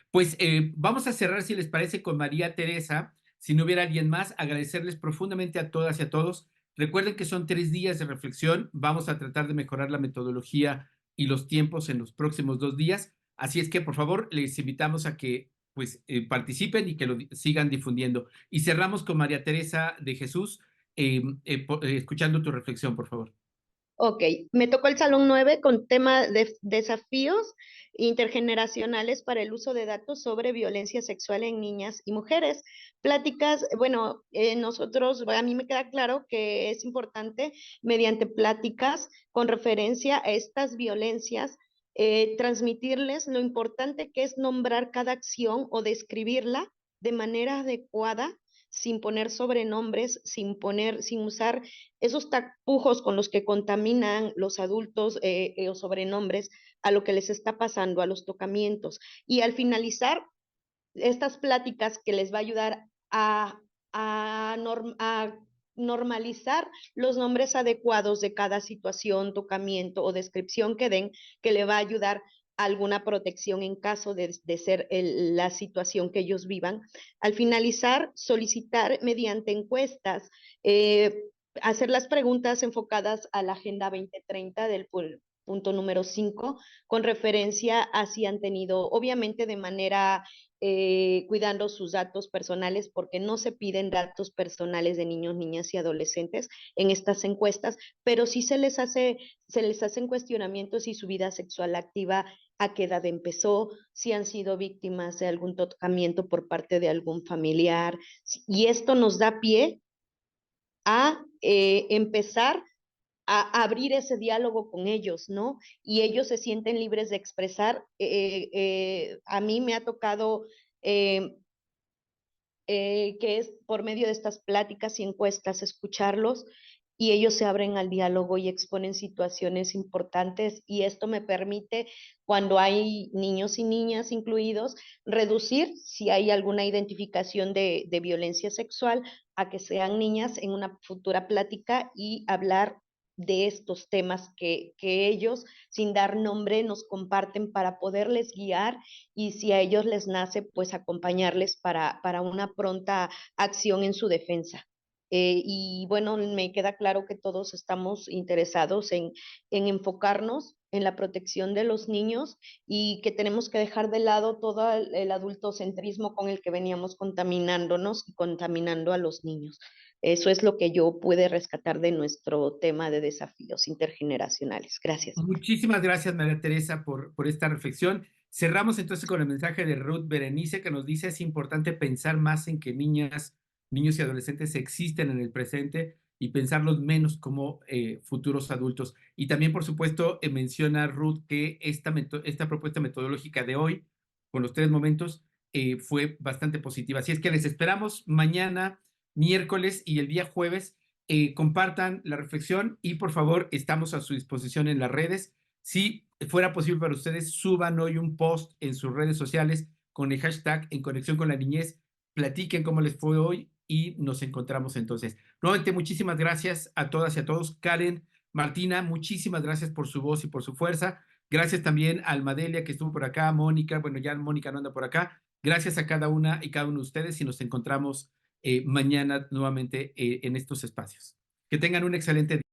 Pues vamos a cerrar, si les parece, con María Teresa. Si no hubiera alguien más, agradecerles profundamente a todas y a todos. Recuerden que son 3 días de reflexión. Vamos a tratar de mejorar la metodología y los tiempos en los próximos 2 días. Así es que, por favor, les invitamos a que pues, participen y que lo sigan difundiendo. Y cerramos con María Teresa de Jesús, escuchando tu reflexión, por favor. Ok, me tocó el Salón 9 con tema de desafíos intergeneracionales para el uso de datos sobre violencia sexual en niñas y mujeres. Pláticas, bueno, nosotros, a mí me queda claro que es importante mediante pláticas con referencia a estas violencias, transmitirles lo importante que es nombrar cada acción o describirla de manera adecuada sin poner sobrenombres, sin usar esos tapujos con los que contaminan los adultos o sobrenombres a lo que les está pasando, a los tocamientos. Y al finalizar estas pláticas que les va a ayudar a normalizar los nombres adecuados de cada situación, tocamiento o descripción que den, que le va a ayudar alguna protección en caso de ser la situación que ellos vivan. Al finalizar, solicitar mediante encuestas, hacer las preguntas enfocadas a la Agenda 2030 del punto número 5, con referencia a si han tenido, obviamente de manera cuidando sus datos personales, porque no se piden datos personales de niños, niñas y adolescentes en estas encuestas, pero sí se les hacen cuestionamientos si su vida sexual activa, a qué edad empezó, si han sido víctimas de algún tocamiento por parte de algún familiar, y esto nos da pie a empezar a abrir ese diálogo con ellos, ¿no? Y ellos se sienten libres de expresar. A mí me ha tocado que es por medio de estas pláticas y encuestas escucharlos, y ellos se abren al diálogo y exponen situaciones importantes, y esto me permite, cuando hay niños y niñas incluidos, reducir si hay alguna identificación de violencia sexual a que sean niñas en una futura plática y hablar de estos temas que ellos, sin dar nombre, nos comparten para poderles guiar, y si a ellos les nace, pues acompañarles para una pronta acción en su defensa. Y bueno, me queda claro que todos estamos interesados en enfocarnos en la protección de los niños, y que tenemos que dejar de lado todo el adultocentrismo con el que veníamos contaminándonos y contaminando a los niños. Eso es lo que yo pude rescatar de nuestro tema de desafíos intergeneracionales. Gracias. Muchísimas gracias, María Teresa, por esta reflexión. Cerramos entonces con el mensaje de Ruth Berenice, que nos dice: es importante pensar más en que niñas, niños y adolescentes existen en el presente y pensarlos menos como futuros adultos. Y también, por supuesto, menciona Ruth que esta propuesta metodológica de hoy, con los 3 momentos, fue bastante positiva. Así es que les esperamos mañana, miércoles y el día jueves. Compartan la reflexión y por favor estamos a su disposición en las redes. Si fuera posible para ustedes, suban hoy un post en sus redes sociales con el hashtag En Conexión con la Niñez, platiquen cómo les fue hoy y nos encontramos entonces. Nuevamente, muchísimas gracias a todas y a todos. Karen, Martina, muchísimas gracias por su voz y por su fuerza. Gracias también a Almadelia, que estuvo por acá, Mónica, bueno, ya Mónica no anda por acá. Gracias a cada una y cada uno de ustedes, y nos encontramos mañana nuevamente en estos espacios. Que tengan un excelente día.